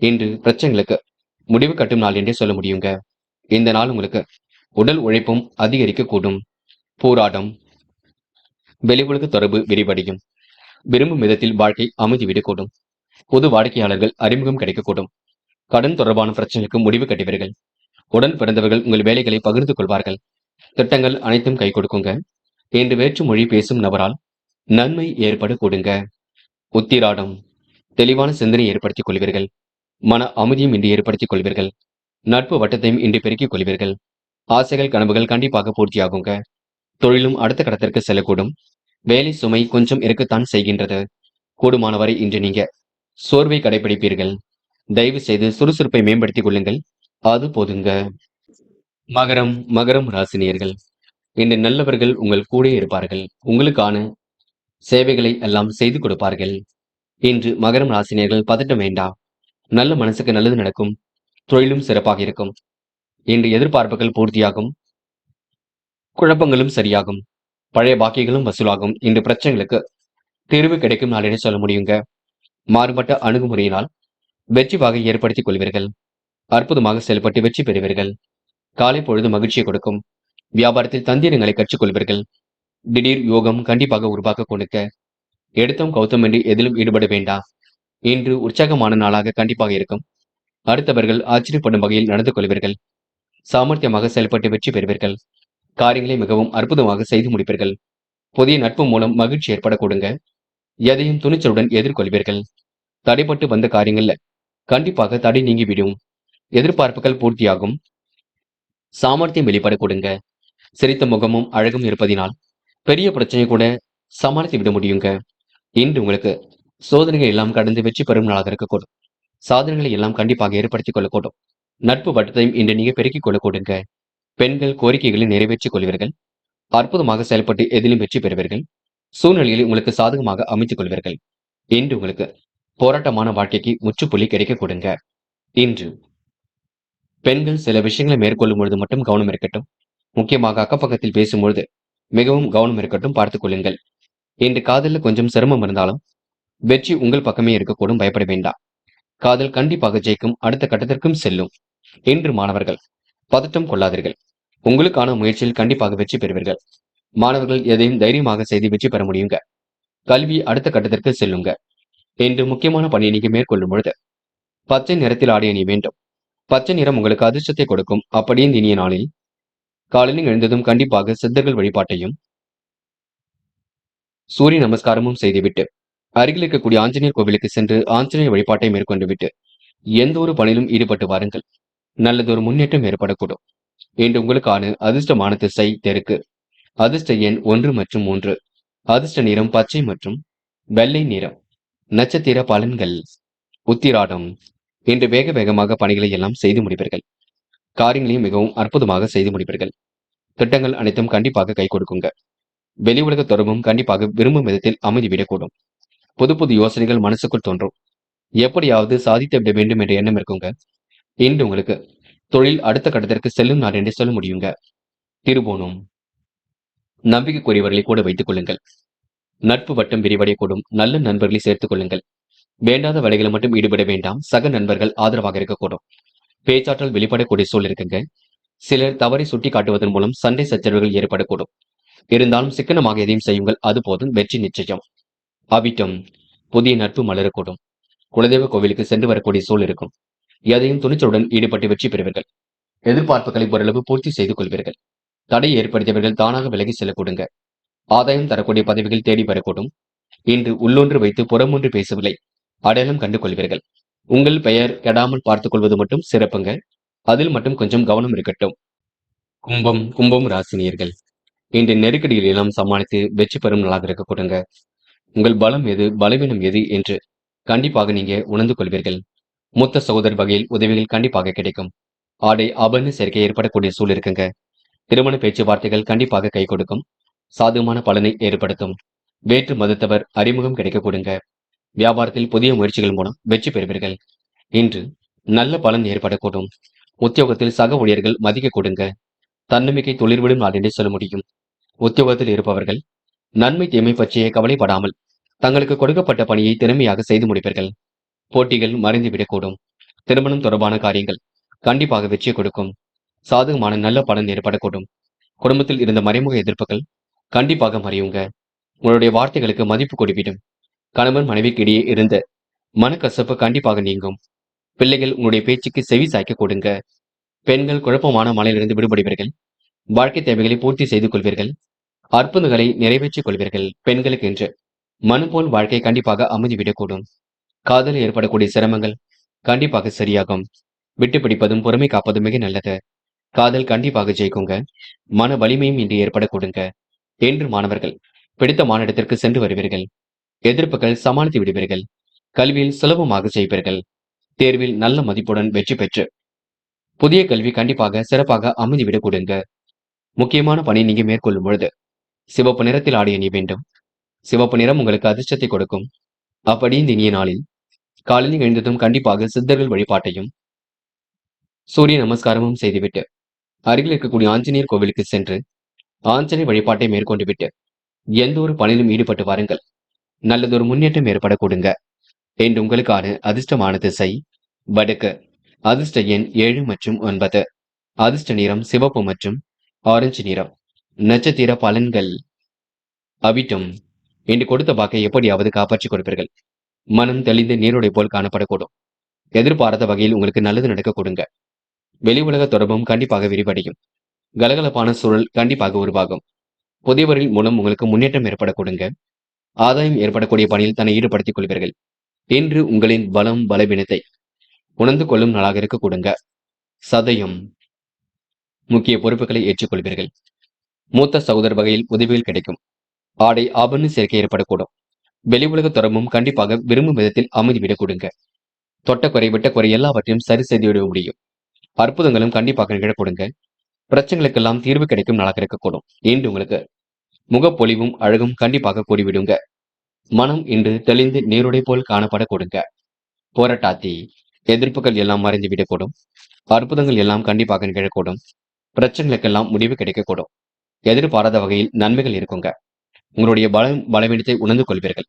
இன்று பிரச்சனைகளுக்கு முடிவு கட்டும் நாள் என்றே சொல்ல முடியுங்க. இந்த நாள் உங்களுக்கு உடல் உழைப்பும் அதிகரிக்கக்கூடும். போராட்டம், வெளி உலக தொடர்பு விரிவடையும். விரும்பும் விதத்தில் வாழ்க்கை அமைதி விடக்கூடும். புது வாடிக்கையாளர்கள் அறிமுகம் கிடைக்கக்கூடும். கடன் தொடர்பான பிரச்சனைகளுக்கு முடிவு கட்டுவீர்கள். உடன் பிறந்தவர்கள் உங்கள் வேலைகளை பகிர்ந்து கொள்வார்கள். திட்டங்கள் அனைத்தும் கை கொடுக்குங்க. என்று வேற்று மொழி பேசும் நபரால் நன்மை ஏற்பட கொடுங்க. உத்திராடம், தெளிவான சிந்தனை ஏற்படுத்திக் கொள்வீர்கள். மன அமைதியும் இன்று ஏற்படுத்திக் கொள்வீர்கள். நட்பு வட்டத்தையும் இன்று பெருக்கிக் கொள்வீர்கள். ஆசைகள் கனவுகள் கண்டிப்பாக பூர்த்தியாகுங்க. தொழிலும் அடுத்த கட்டத்திற்கு செல்லக்கூடும். வேலை சுமை கொஞ்சம் இருக்கத்தான் செய்கின்றது. கூடுமானவரை இன்று நீங்க சோர்வை கடைபிடிப்பீர்கள். தயவு செய்து சுறுசுறுப்பை மேம்படுத்திக் கொள்ளுங்கள். அது போதுங்க. மகரம் மகரம் ராசினியர்கள், இன்று நல்லவர்கள் உங்கள் கூட இருப்பார்கள். உங்களுக்கான சேவைகளை எல்லாம் செய்து கொடுப்பார்கள். இன்று மகரம் ராசினியர்கள் பதட்டம் வேண்டாம். நல்ல மனசுக்கு நல்லது நடக்கும். தொழிலும் சிறப்பாக இருக்கும். இன்று எதிர்பார்ப்புகள் பூர்த்தியாகும். குழப்பங்களும் சரியாகும். பழைய பாக்கிகளும் வசூலாகும். இன்று பிரச்சனைகளுக்கு தீர்வு கிடைக்கும் நாள் என சொல்ல முடியுங்க. மாறுபட்ட அணுகுமுறையினால் வெற்றி வாகை ஏற்படுத்திக் கொள்வீர்கள். அற்புதமாக செயல்பட்டு வெற்றி பெறுவீர்கள். காலை பொழுது மகிழ்ச்சியை கொடுக்கும். வியாபாரத்தில் தந்திரங்களை கற்றுக்கொள்வீர்கள். திடீர் யோகம் கண்டிப்பாக உருவாக்க கொடுக்க. எடுத்தோம் கௌத்தம் என்று எதிலும் ஈடுபட வேண்டாம். இன்று உற்சாகமான நாளாக கண்டிப்பாக இருக்கும். அடுத்தவர்கள் ஆச்சரியப்படும் வகையில் நடந்து கொள்வீர்கள். சாமர்த்தியமாக செயல்பட்டு வெற்றி பெறுவீர்கள். காரியங்களை மிகவும் அற்புதமாக செய்து முடிப்பீர்கள். புதிய நட்பு மூலம் மகிழ்ச்சி ஏற்பட கொடுங்க. எதையும் துணிச்சலுடன் எதிர்கொள்வீர்கள். தடைப்பட்டு வந்த காரியங்கள்ல கண்டிப்பாக தடை நீங்கிவிடும். எதிர்பார்ப்புகள் பூர்த்தியாகும். சாமர்த்தியம் வெளிப்பட கொடுங்க. சிரித்த முகமும் அழகும் இருப்பதினால் பெரிய பிரச்சனை கூட சமாளித்து விட முடியுங்க. இன்று உங்களுக்கு சோதனைகள் எல்லாம் கடந்து வெற்றி பெறும் நாளாக இருக்கக்கூடும். சாதனைகளை எல்லாம் கண்டிப்பாக ஏற்படுத்திக் கொள்ளக்கூடும். நட்பு வட்டத்தையும் இன்று நீங்க பெருக்கிக் கொள்ளக்கூடுங்க. பெண்கள் கோரிக்கைகளை நிறைவேற்றிக் கொள்வீர்கள். அற்புதமாக செயல்பட்டு எதிலும் வெற்றி பெறுவீர்கள். சூழ்நிலையில் உங்களுக்கு சாதகமாக அமைத்துக் கொள்வீர்கள். இன்று உங்களுக்கு போராட்டமான வாழ்க்கைக்கு முற்றுப்புள்ளி கிடைக்க கொடுங்க. இன்று பெண்கள் சில விஷயங்களை மேற்கொள்ளும் பொழுது மட்டும் கவனம் இருக்கட்டும். முக்கியமாக அக்கப்பக்கத்தில் பேசும்பொழுது மிகவும் கவனம் இருக்கட்டும், பார்த்துக் கொள்ளுங்கள். இன்று காதலில் கொஞ்சம் சிரமம் இருந்தாலும் வெற்றி உங்கள் பக்கமே இருக்கக்கூடும், பயப்பட வேண்டாம். காதல் கண்டிப்பாக ஜெயிக்கும், அடுத்த கட்டத்திற்கும் செல்லும். இன்று மாணவர்கள் பதட்டம் கொள்ளாதீர்கள். உங்களுக்கான முயற்சியில் கண்டிப்பாக வெற்றி பெறுவீர்கள். மாணவர்கள் எதையும் தைரியமாக செய்து வெற்றி பெற முடியுங்க. கல்வி அடுத்த கட்டத்திற்கு செல்லுங்க. இன்று முக்கியமான பணியை நீங்க மேற்கொள்ளும் பொழுது பச்சை நிறத்தில் ஆடை அணிய வேண்டும். பச்சை நிறம் உங்களுக்கு அதிர்ஷ்டத்தை கொடுக்கும். அப்படியே இந்த இனிய நாளில் காலையில் எழுந்ததும் கண்டிப்பாக சித்தர்கள் வழிபாட்டையும் சூரிய நமஸ்காரமும் செய்துவிட்டு அருகில் இருக்கக்கூடிய ஆஞ்சநேயர் கோவிலுக்கு சென்று ஆஞ்சநேயர் வழிபாட்டை மேற்கொண்டு விட்டு எந்த ஒரு பணியிலும் ஈடுபட்டு வாருங்கள். நல்லதொரு முன்னேற்றம் ஏற்படக்கூடும். இன்று உங்களுக்கான அதிர்ஷ்டமான திசை தெற்கு. அதிர்ஷ்ட எண் 1 மற்றும் 3. அதிர்ஷ்ட நிறம் பச்சை மற்றும் வெள்ளை நிறம். நட்சத்திர பலன்கள். உத்திராடம். இன்று வேக வேகமாக பணிகளை எல்லாம் செய்து முடிப்பீர்கள். காரியங்களையும் மிகவும் அற்புதமாக செய்து முடிப்பீர்கள். திட்டங்கள் அனைத்தும் கண்டிப்பாக கை கொடுக்குங்க. வெளி உலக தொடர்பும் கண்டிப்பாக விரும்பும் விதத்தில் அமைதிவிடக்கூடும். புது புது யோசனைகள் மனசுக்குள் தோன்றும். எப்படியாவது சாதித்து விட வேண்டும் என்ற எண்ணம் இருக்குங்க. இன்று உங்களுக்கு தொழில் அடுத்த கட்டத்திற்கு செல்லும் நாள் என்று சொல்ல முடியுங்க. திருவோணம். நம்பிக்கைக்குரியவர்களை கூட வைத்துக் கொள்ளுங்கள். நட்பு வட்டம் விரிவடையக்கூடும். நல்ல நண்பர்களை சேர்த்துக் கொள்ளுங்கள். வேண்டாத வேலைகளை மட்டும் ஈடுபட வேண்டாம். சக நண்பர்கள் ஆதரவாக இருக்கக்கூடும். பேச்சாற்றல் வெளிப்படக்கூடிய சூழல் இருக்குங்க. சிலர் தவறை சுட்டி காட்டுவதன் மூலம் சண்டை சச்சரவுகள் ஏற்படக்கூடும். இருந்தாலும் சிக்கனமாக எதையும் செய்யுங்கள், அது போதும், வெற்றி நிச்சயம். அவிட்டம். புதிய நட்பு மலரக்கூடும். குலதெய்வ கோவிலுக்கு சென்று வரக்கூடிய சூழல் இருக்கும். எதையும் துணிச்சலுடன் ஈடுபட்டு வெற்றி பெறுவீர்கள். எதிர்பார்ப்புகளை ஓரளவு பூர்த்தி செய்து கொள்வீர்கள். தடை ஏற்படுத்தியவர்கள் தானாக விலகி செல்லக்கூடுங்க. ஆதாயம் தரக்கூடிய பதவிகள் தேடி வரக்கூடும். இன்று உள்ளொன்று வைத்து புறமொன்று பேசவில்லை, அடையாளம் கண்டு கொள்வீர்கள். உங்கள் பெயர் கெடாமல் பார்த்துக் கொள்வது மட்டும் சிறப்புங்க. அதில் மட்டும் கொஞ்சம் கவனம் இருக்கட்டும். கும்பம் ராசினியர்கள். இன்று நெருக்கடியில் எல்லாம் சமாளித்து வெற்றி பெறும் நாளாக இருக்க கொடுங்க. உங்கள் பலம் எது, பலவீனம் எது என்று கண்டிப்பாக நீங்க உணர்ந்து கொள்வீர்கள். மூத்த சகோதரர் வகையில் உதவிகள் கண்டிப்பாக கிடைக்கும். ஆடை ஆபரண சேர்க்கை ஏற்படக்கூடிய சூழல் இருக்குங்க. திருமண பேச்சுவார்த்தைகள் கண்டிப்பாக கை கொடுக்கும். சாதகமான பலனை ஏற்படுத்தும். வேற்று மதத்தவர் அறிமுகம் கிடைக்க கொடுங்க. வியாபாரத்தில் புதிய முயற்சிகள் மூலம் வெற்றி பெறுவீர்கள். இன்று நல்ல பலன் ஏற்படக்கூடும். உத்தியோகத்தில் சக ஊழியர்கள் மதிக்க கொடுங்க. தன்னம்பிக்கை துளிர்விடும் நாள் என்று சொல்ல முடியும். உத்தியோகத்தில் இருப்பவர்கள் நன்மை தீமை பற்றிய கவலைப்படாமல் தங்களுக்கு கொடுக்கப்பட்ட பணியை திறமையாக செய்து முடிப்பீர்கள். போட்டிகள் மறைந்துவிடக்கூடும். திருமணம் தொடர்பான காரியங்கள் கண்டிப்பாக வெற்றியை கொடுக்கும். சாதகமான நல்ல பலன் ஏற்படக்கூடும். குடும்பத்தில் இருந்த மறைமுக எதிர்ப்புகள் கண்டிப்பாக மறையுங்க. உங்களுடைய வார்த்தைகளுக்கு மதிப்பு கொடுவிடும். கணவன் மனைவிக்கு இடையே இருந்த மனக்கசப்பு கண்டிப்பாக நீங்கும். பிள்ளைகள் உங்களுடைய பேச்சுக்கு செவி சாய்க்க கொடுங்க. பெண்கள் குழப்பமான மலையிலிருந்து விடுபடுவீர்கள். வாழ்க்கை தேவைகளை பூர்த்தி செய்து கொள்வீர்கள். அற்புதங்களை நிறைவேற்றிக் கொள்வீர்கள். பெண்களுக்கு என்று மனு போல் வாழ்க்கை கண்டிப்பாக அமைதிவிடக்கூடும். காதலில் ஏற்படக்கூடிய சிரமங்கள் கண்டிப்பாக சரியாகும். விட்டு பிடிப்பதும் பொறுமை காப்பதும் மிக நல்லது. காதல் கண்டிப்பாக ஜெயிக்குங்க. மன வலிமையும் இன்று ஏற்படக்கூடுங்க. என்று மாணவர்கள் பிடித்த மாநிலத்திற்கு சென்று வருவீர்கள். எதிர்ப்புகள் சமாளித்து விடுவீர்கள். கல்வியில் சுலபமாக செய்வீர்கள். தேர்வில் நல்ல மதிப்புடன் வெற்றி பெற்று புதிய கல்வி கண்டிப்பாக சிறப்பாக அமைந்துவிடக் கொடுங்க. முக்கியமான பணி நீங்க மேற்கொள்ளும் பொழுது சிவப்பு நிறத்தில் ஆடை அணிய வேண்டும். சிவப்பு நிறம் உங்களுக்கு அதிர்ஷ்டத்தை கொடுக்கும். அப்படி இந்த இனிய நாளில் காலையில் எழுந்ததும் கண்டிப்பாக சித்தர்கள் வழிபாட்டையும் சூரிய நமஸ்காரமும் செய்துவிட்டு அருகில் இருக்கக்கூடிய ஆஞ்சநேயர் கோவிலுக்கு சென்று ஆஞ்சநேயர் வழிபாட்டை மேற்கொண்டு விட்டு எந்த ஒரு பணியிலும் ஈடுபட்டு வாருங்கள். நல்லதொரு முன்னேற்றம் ஏற்பட கொடுங்க. என்று உங்களுக்கான அதிர்ஷ்டமான திசை வடக்கு. அதிர்ஷ்ட எண் 7 மற்றும் 9. அதிர்ஷ்ட நிறம் சிவப்பு மற்றும் ஆரஞ்சு நிறம். நட்சத்திர பலன்கள். அவிட்டம். இன்று கொடுத்த வாக்கை எப்படியாவது காப்பாற்றிக் கொடுப்பீர்கள். மனம் தெளிந்து நீரோடை போல் காணப்படக்கூடும். எதிர்பாராத வகையில் உங்களுக்கு நல்லது நடக்க கொடுங்க. வெளி உலக தொடர்பும் கண்டிப்பாக விரிவடையும். கலகலப்பான சூழல் கண்டிப்பாக உருவாகும். புதியவரின் மூலம் உங்களுக்கு முன்னேற்றம் ஏற்பட கொடுங்க. ஆதாயம் ஏற்படக்கூடிய பணியில் தன்னை ஈடுபடுத்திக் கொள்வீர்கள். இன்று உங்களின் பலம் பலவீனத்தை உணர்ந்து கொள்ளும் நாளாக இருக்க கொடுங்க. சதயம். முக்கிய பொறுப்புகளை ஏற்றுக்கொள்வீர்கள். மூத்த சகோதர வகையில் உதவிகள் கிடைக்கும். ஆடை ஆபரண சேர்க்கை ஏற்படக்கூடும். வெளி உலக தொடர்பும் கண்டிப்பாக விரும்பும் விதத்தில் அமைதி விட கொடுங்க. தொட்ட குறை விட்ட குறை எல்லாவற்றையும் சரி செய்து விட முடியும். அற்புதங்களும் கண்டிப்பாக நிகழக்கூடுங்க. பிரச்சனைகளுக்கெல்லாம் தீர்வு கிடைக்கும் நாளாக இருக்கக்கூடும். இன்று உங்களுக்கு முகப்பொலிவும் அழகும் கண்டிப்பாக கூடிவிடுங்க. மனம் இன்று தெளிந்து நீருடை போல் காணப்பட கொடுங்க. போராட்டாத்தி. எதிர்ப்புகள் எல்லாம் மறைந்து விடக்கூடும். அற்புதங்கள் எல்லாம் கண்டிப்பாக நிகழக்கூடும். பிரச்சனைகளுக்கெல்லாம் முடிவு கிடைக்கக்கூடும். எதிர்பாராத வகையில் நன்மைகள் இருக்குங்க. உங்களுடைய பலவீனத்தை உணர்ந்து கொள்வீர்கள்.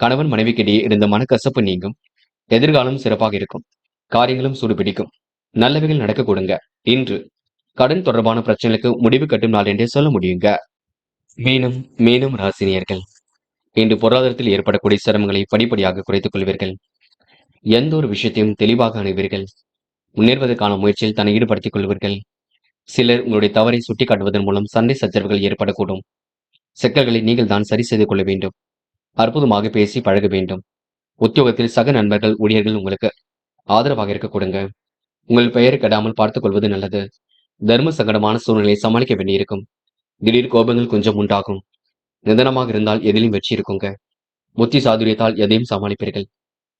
கணவன் மனைவிக்கிடையே இருந்த மனக்கசப்பு நீங்கும். எதிர்காலம் சிறப்பாக இருக்கும். காரியங்களும் சூடுபிடிக்கும். நல்லவைகள் நடக்க கொடுங்க. இன்று கடன் தொடர்பான பிரச்சனைகளுக்கு முடிவு கட்டும் நாள் என்றே சொல்ல முடியுங்க. மீனம் மீனம் ராசினியர்கள். இன்று பொருளாதாரத்தில் ஏற்படக்கூடிய சிரமங்களை படிப்படியாக குறைத்துக் கொள்வீர்கள். எந்த ஒரு விஷயத்தையும் தெளிவாக அணுவீர்கள். முன்னேறுவதற்கான முயற்சியில் தன்னை ஈடுபடுத்திக் கொள்வீர்கள். சிலர் உங்களுடைய தவறை சுட்டிக்காட்டுவதன் மூலம் சண்டை சச்சரவுகள் ஏற்படக்கூடும். சிக்கல்களை நீங்கள் தான் சரி செய்து கொள்ள வேண்டும். அற்புதமாக பேசி பழக வேண்டும். உத்தியோகத்தில் சக நண்பர்கள் ஊழியர்கள் உங்களுக்கு ஆதரவாக இருக்க கொடுங்க. உங்கள் பெயரை கெடாமல் பார்த்துக் கொள்வது நல்லது. தர்ம சங்கடமான சூழ்நிலையை சமாளிக்க வேண்டியிருக்கும். திடீர் கோபங்கள் கொஞ்சம் உண்டாகும். நிதானமாக இருந்தால் எதிலும் வெற்றி இருக்குங்க. புத்தி சாதுரியத்தால் எதையும் சமாளிப்பீர்கள்.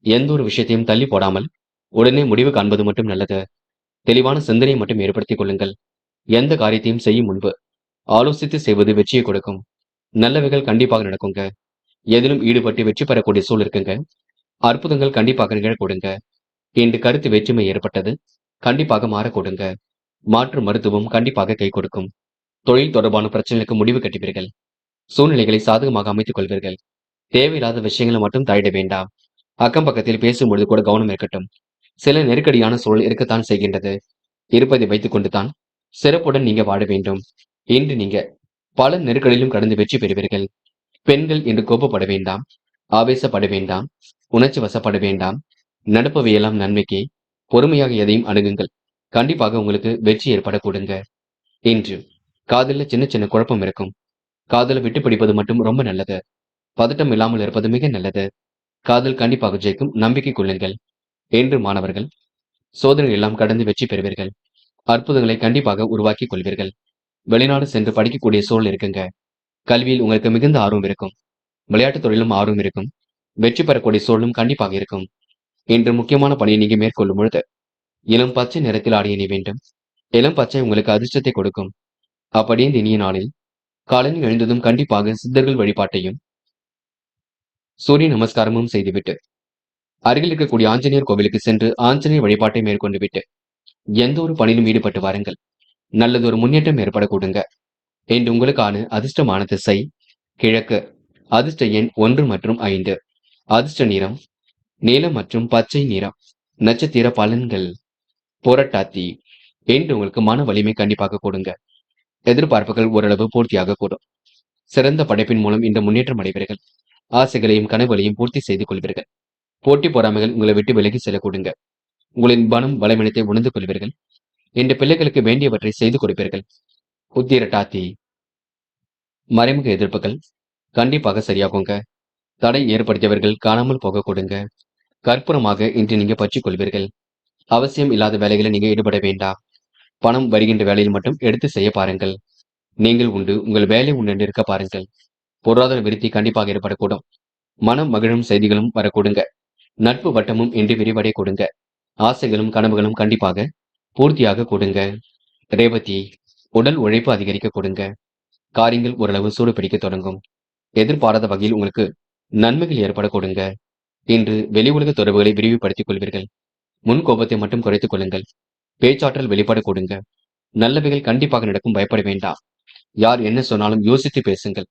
எந்த ஒரு விஷயத்தையும் தள்ளி போடாமல் உடனே முடிவு காண்பது மட்டும் நல்லது. தெளிவான சிந்தனையை மட்டும் ஏற்படுத்திக் கொள்ளுங்கள். எந்த காரியத்தையும் செய்யும் முன்பு ஆலோசித்து செய்வது வெற்றியை கொடுக்கும். நல்லவைகள் கண்டிப்பாக நடக்குங்க. எதிலும் ஈடுபட்டு வெற்றி பெறக்கூடிய சூழல் இருக்குங்க. அற்புதங்கள் கண்டிப்பாக நிகழக்கூடுங்க. இன்று கருத்து வேற்றுமை ஏற்பட்டது. கண்டிப்பாக மாறக்கூடுங்க. மாற்று மருத்துவம் கண்டிப்பாக கை கொடுக்கும். தொழில் தொடர்பான பிரச்சனைகளுக்கு முடிவு கட்டுவீர்கள். சூழ்நிலைகளை சாதகமாக அமைத்துக் கொள்வீர்கள். தேவையில்லாத விஷயங்களை மட்டும் தலையிட வேண்டாம். அக்கம் பக்கத்தில் பேசும்பொழுது கூட கவனம் இருக்கட்டும். சில நெருக்கடியான சூழல் இருக்கத்தான் செய்கின்றது. இருப்பதை வைத்துக் கொண்டுதான் சிறப்புடன் நீங்க வாழ வேண்டும். இன்று நீங்க பல நெருக்கடியிலும் கடந்து வெற்றி பெறுவீர்கள். பெண்கள் இன்று கோபப்பட வேண்டாம். ஆவேசப்பட வேண்டாம். உணர்ச்சி வசப்பட வேண்டாம். நடப்பவையெல்லாம் நன்மைக்கு. பொறுமையாக எதையும் அணுகுங்கள். கண்டிப்பாக உங்களுக்கு வெற்றி ஏற்பட கொடுங்க. இன்று காதல்ல சின்ன சின்ன குழப்பம் இருக்கும். காதலை விட்டு பிடிப்பது மட்டும் ரொம்ப நல்லது. பதட்டம் இல்லாமல் இருப்பது மிக நல்லது. காதல் கண்டிப்பாக ஜெயிக்கும். நம்பிக்கை கொள்ளுங்கள். என்று மாணவர்கள் சோதனை எல்லாம் கடந்து வெற்றி பெறுவீர்கள். அற்புதங்களை கண்டிப்பாக உருவாக்கிக் கொள்வீர்கள். வெளிநாடு சென்று படிக்கக்கூடிய சூழல் இருக்குங்க. கல்வியில் உங்களுக்கு மிகுந்த ஆர்வம் இருக்கும். விளையாட்டுத் துறையிலும் ஆர்வம் இருக்கும். வெற்றி பெறக்கூடிய சூழலும் கண்டிப்பாக இருக்கும். இன்று முக்கியமான பணியை நீங்க மேற்கொள்ளும் பொழுது இளம் பச்சை நிறத்தில் ஆடை அணிய வேண்டும். இளம் பச்சை உங்களுக்கு அதிர்ஷ்டத்தை கொடுக்கும். அப்படியே இந்த இனிய நாளில் காலையில் எழுந்ததும் கண்டிப்பாக சித்தர்கள் வழிபாட்டையும் சூரிய நமஸ்காரமும் செய்துவிட்டு அருகில் இருக்கக்கூடிய ஆஞ்சநேயர் கோவிலுக்கு சென்று ஆஞ்சநேயர் வழிபாட்டை மேற்கொண்டு விட்டு எந்த ஒரு பணியிலும் ஈடுபட்டு வாருங்கள். நல்லதொரு முன்னேற்றம் ஏற்பட கொடுங்க. என்று உங்களுக்கான அதிர்ஷ்டமான திசை கிழக்கு. அதிர்ஷ்ட எண் 1 மற்றும் 5. அதிர்ஷ்ட நிறம் நீலம் மற்றும் பச்சை நிறம். நட்சத்திர பலன்கள். புரட்டாத்தி. என்று உங்களுக்கு மன வலிமை கண்டிப்பாக கொடுங்க. எதிர்பார்ப்புகள் ஓரளவு பூர்த்தியாக கூடும். சிறந்த படைப்பின் மூலம் இந்த முன்னேற்றம் அடைவீர்கள். ஆசைகளையும் கனவுகளையும் பூர்த்தி செய்து கொள்வீர்கள். போட்டி பொறாமைகள் உங்களை விட்டு விலகி செல்ல கொடுங்க. உங்களின் பலம் பலவீனத்தை உணர்ந்து கொள்வீர்கள். இந்த பிள்ளைகளுக்கு வேண்டியவற்றை செய்து கொடுப்பீர்கள். உத்திரட்டாத்தி. மறைமுக எதிர்ப்புகள் கண்டிப்பாக சரியாகுங்க. தடை ஏற்படுத்தியவர்கள் காணாமல் போக கொடுங்க. கற்பூரமாக இன்று நீங்க பற்றிக் கொள்வீர்கள். அவசியம் இல்லாத வேலைகளை நீங்க ஈடுபட வேண்டாம். பணம் வருகின்ற வேலையில் மட்டும் எடுத்து செய்ய பாருங்கள். நீங்கள் உண்டு, உங்கள் வேலை உண்டு என்று இருக்க பாருங்கள். பொருளாதார விருத்தி கண்டிப்பாக ஏற்படக்கூடும். மனம் மகிழும் செய்திகளும் வரக்கூடுங்க. நட்பு வட்டமும் இன்று விரிவடைய கொடுங்க. ஆசைகளும் கனவுகளும் கண்டிப்பாக பூர்த்தியாக கொடுங்க. ரேவதி. உடல் உழைப்பு அதிகரிக்க கொடுங்க. காரியங்கள் ஓரளவு சூடு பிடிக்க தொடங்கும். எதிர்பாராத வகையில் உங்களுக்கு நன்மைகள் ஏற்பட கொடுங்க. இன்று வெளி உலக தொடர்புகளை விரிவுபடுத்திக் கொள்வீர்கள். முன் கோபத்தை மட்டும் குறைத்துக் கொள்ளுங்கள். பேச்சாற்றல் வெளிப்பட கொடுங்க. நல்லவைகள் கண்டிப்பாக நடக்கும். பயப்பட வேண்டாம். யார் என்ன சொன்னாலும் யோசித்து பேசுங்கள்.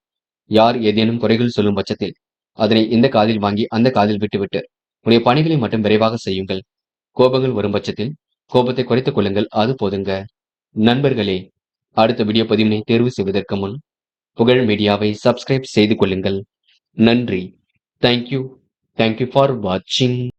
யார் ஏதேனும் குறைகள் சொல்லும் பட்சத்தில் அதனை இந்த காதில் வாங்கி அந்த காதில் விட்டுவிட்டு உடைய பணிகளை மட்டும் விரைவாக செய்யுங்கள். கோபங்கள் வரும் பட்சத்தில் கோபத்தை குறைத்துக் கொள்ளுங்கள். அது போதுங்க. நண்பர்களே, அடுத்த வீடியோ பதிவினை தேர்வு செய்வதற்கு முன் புகழ் மீடியாவை சப்ஸ்கிரைப் செய்து கொள்ளுங்கள். நன்றி. தேங்க்யூ. தேங்க்யூ ஃபார் வாட்சிங்.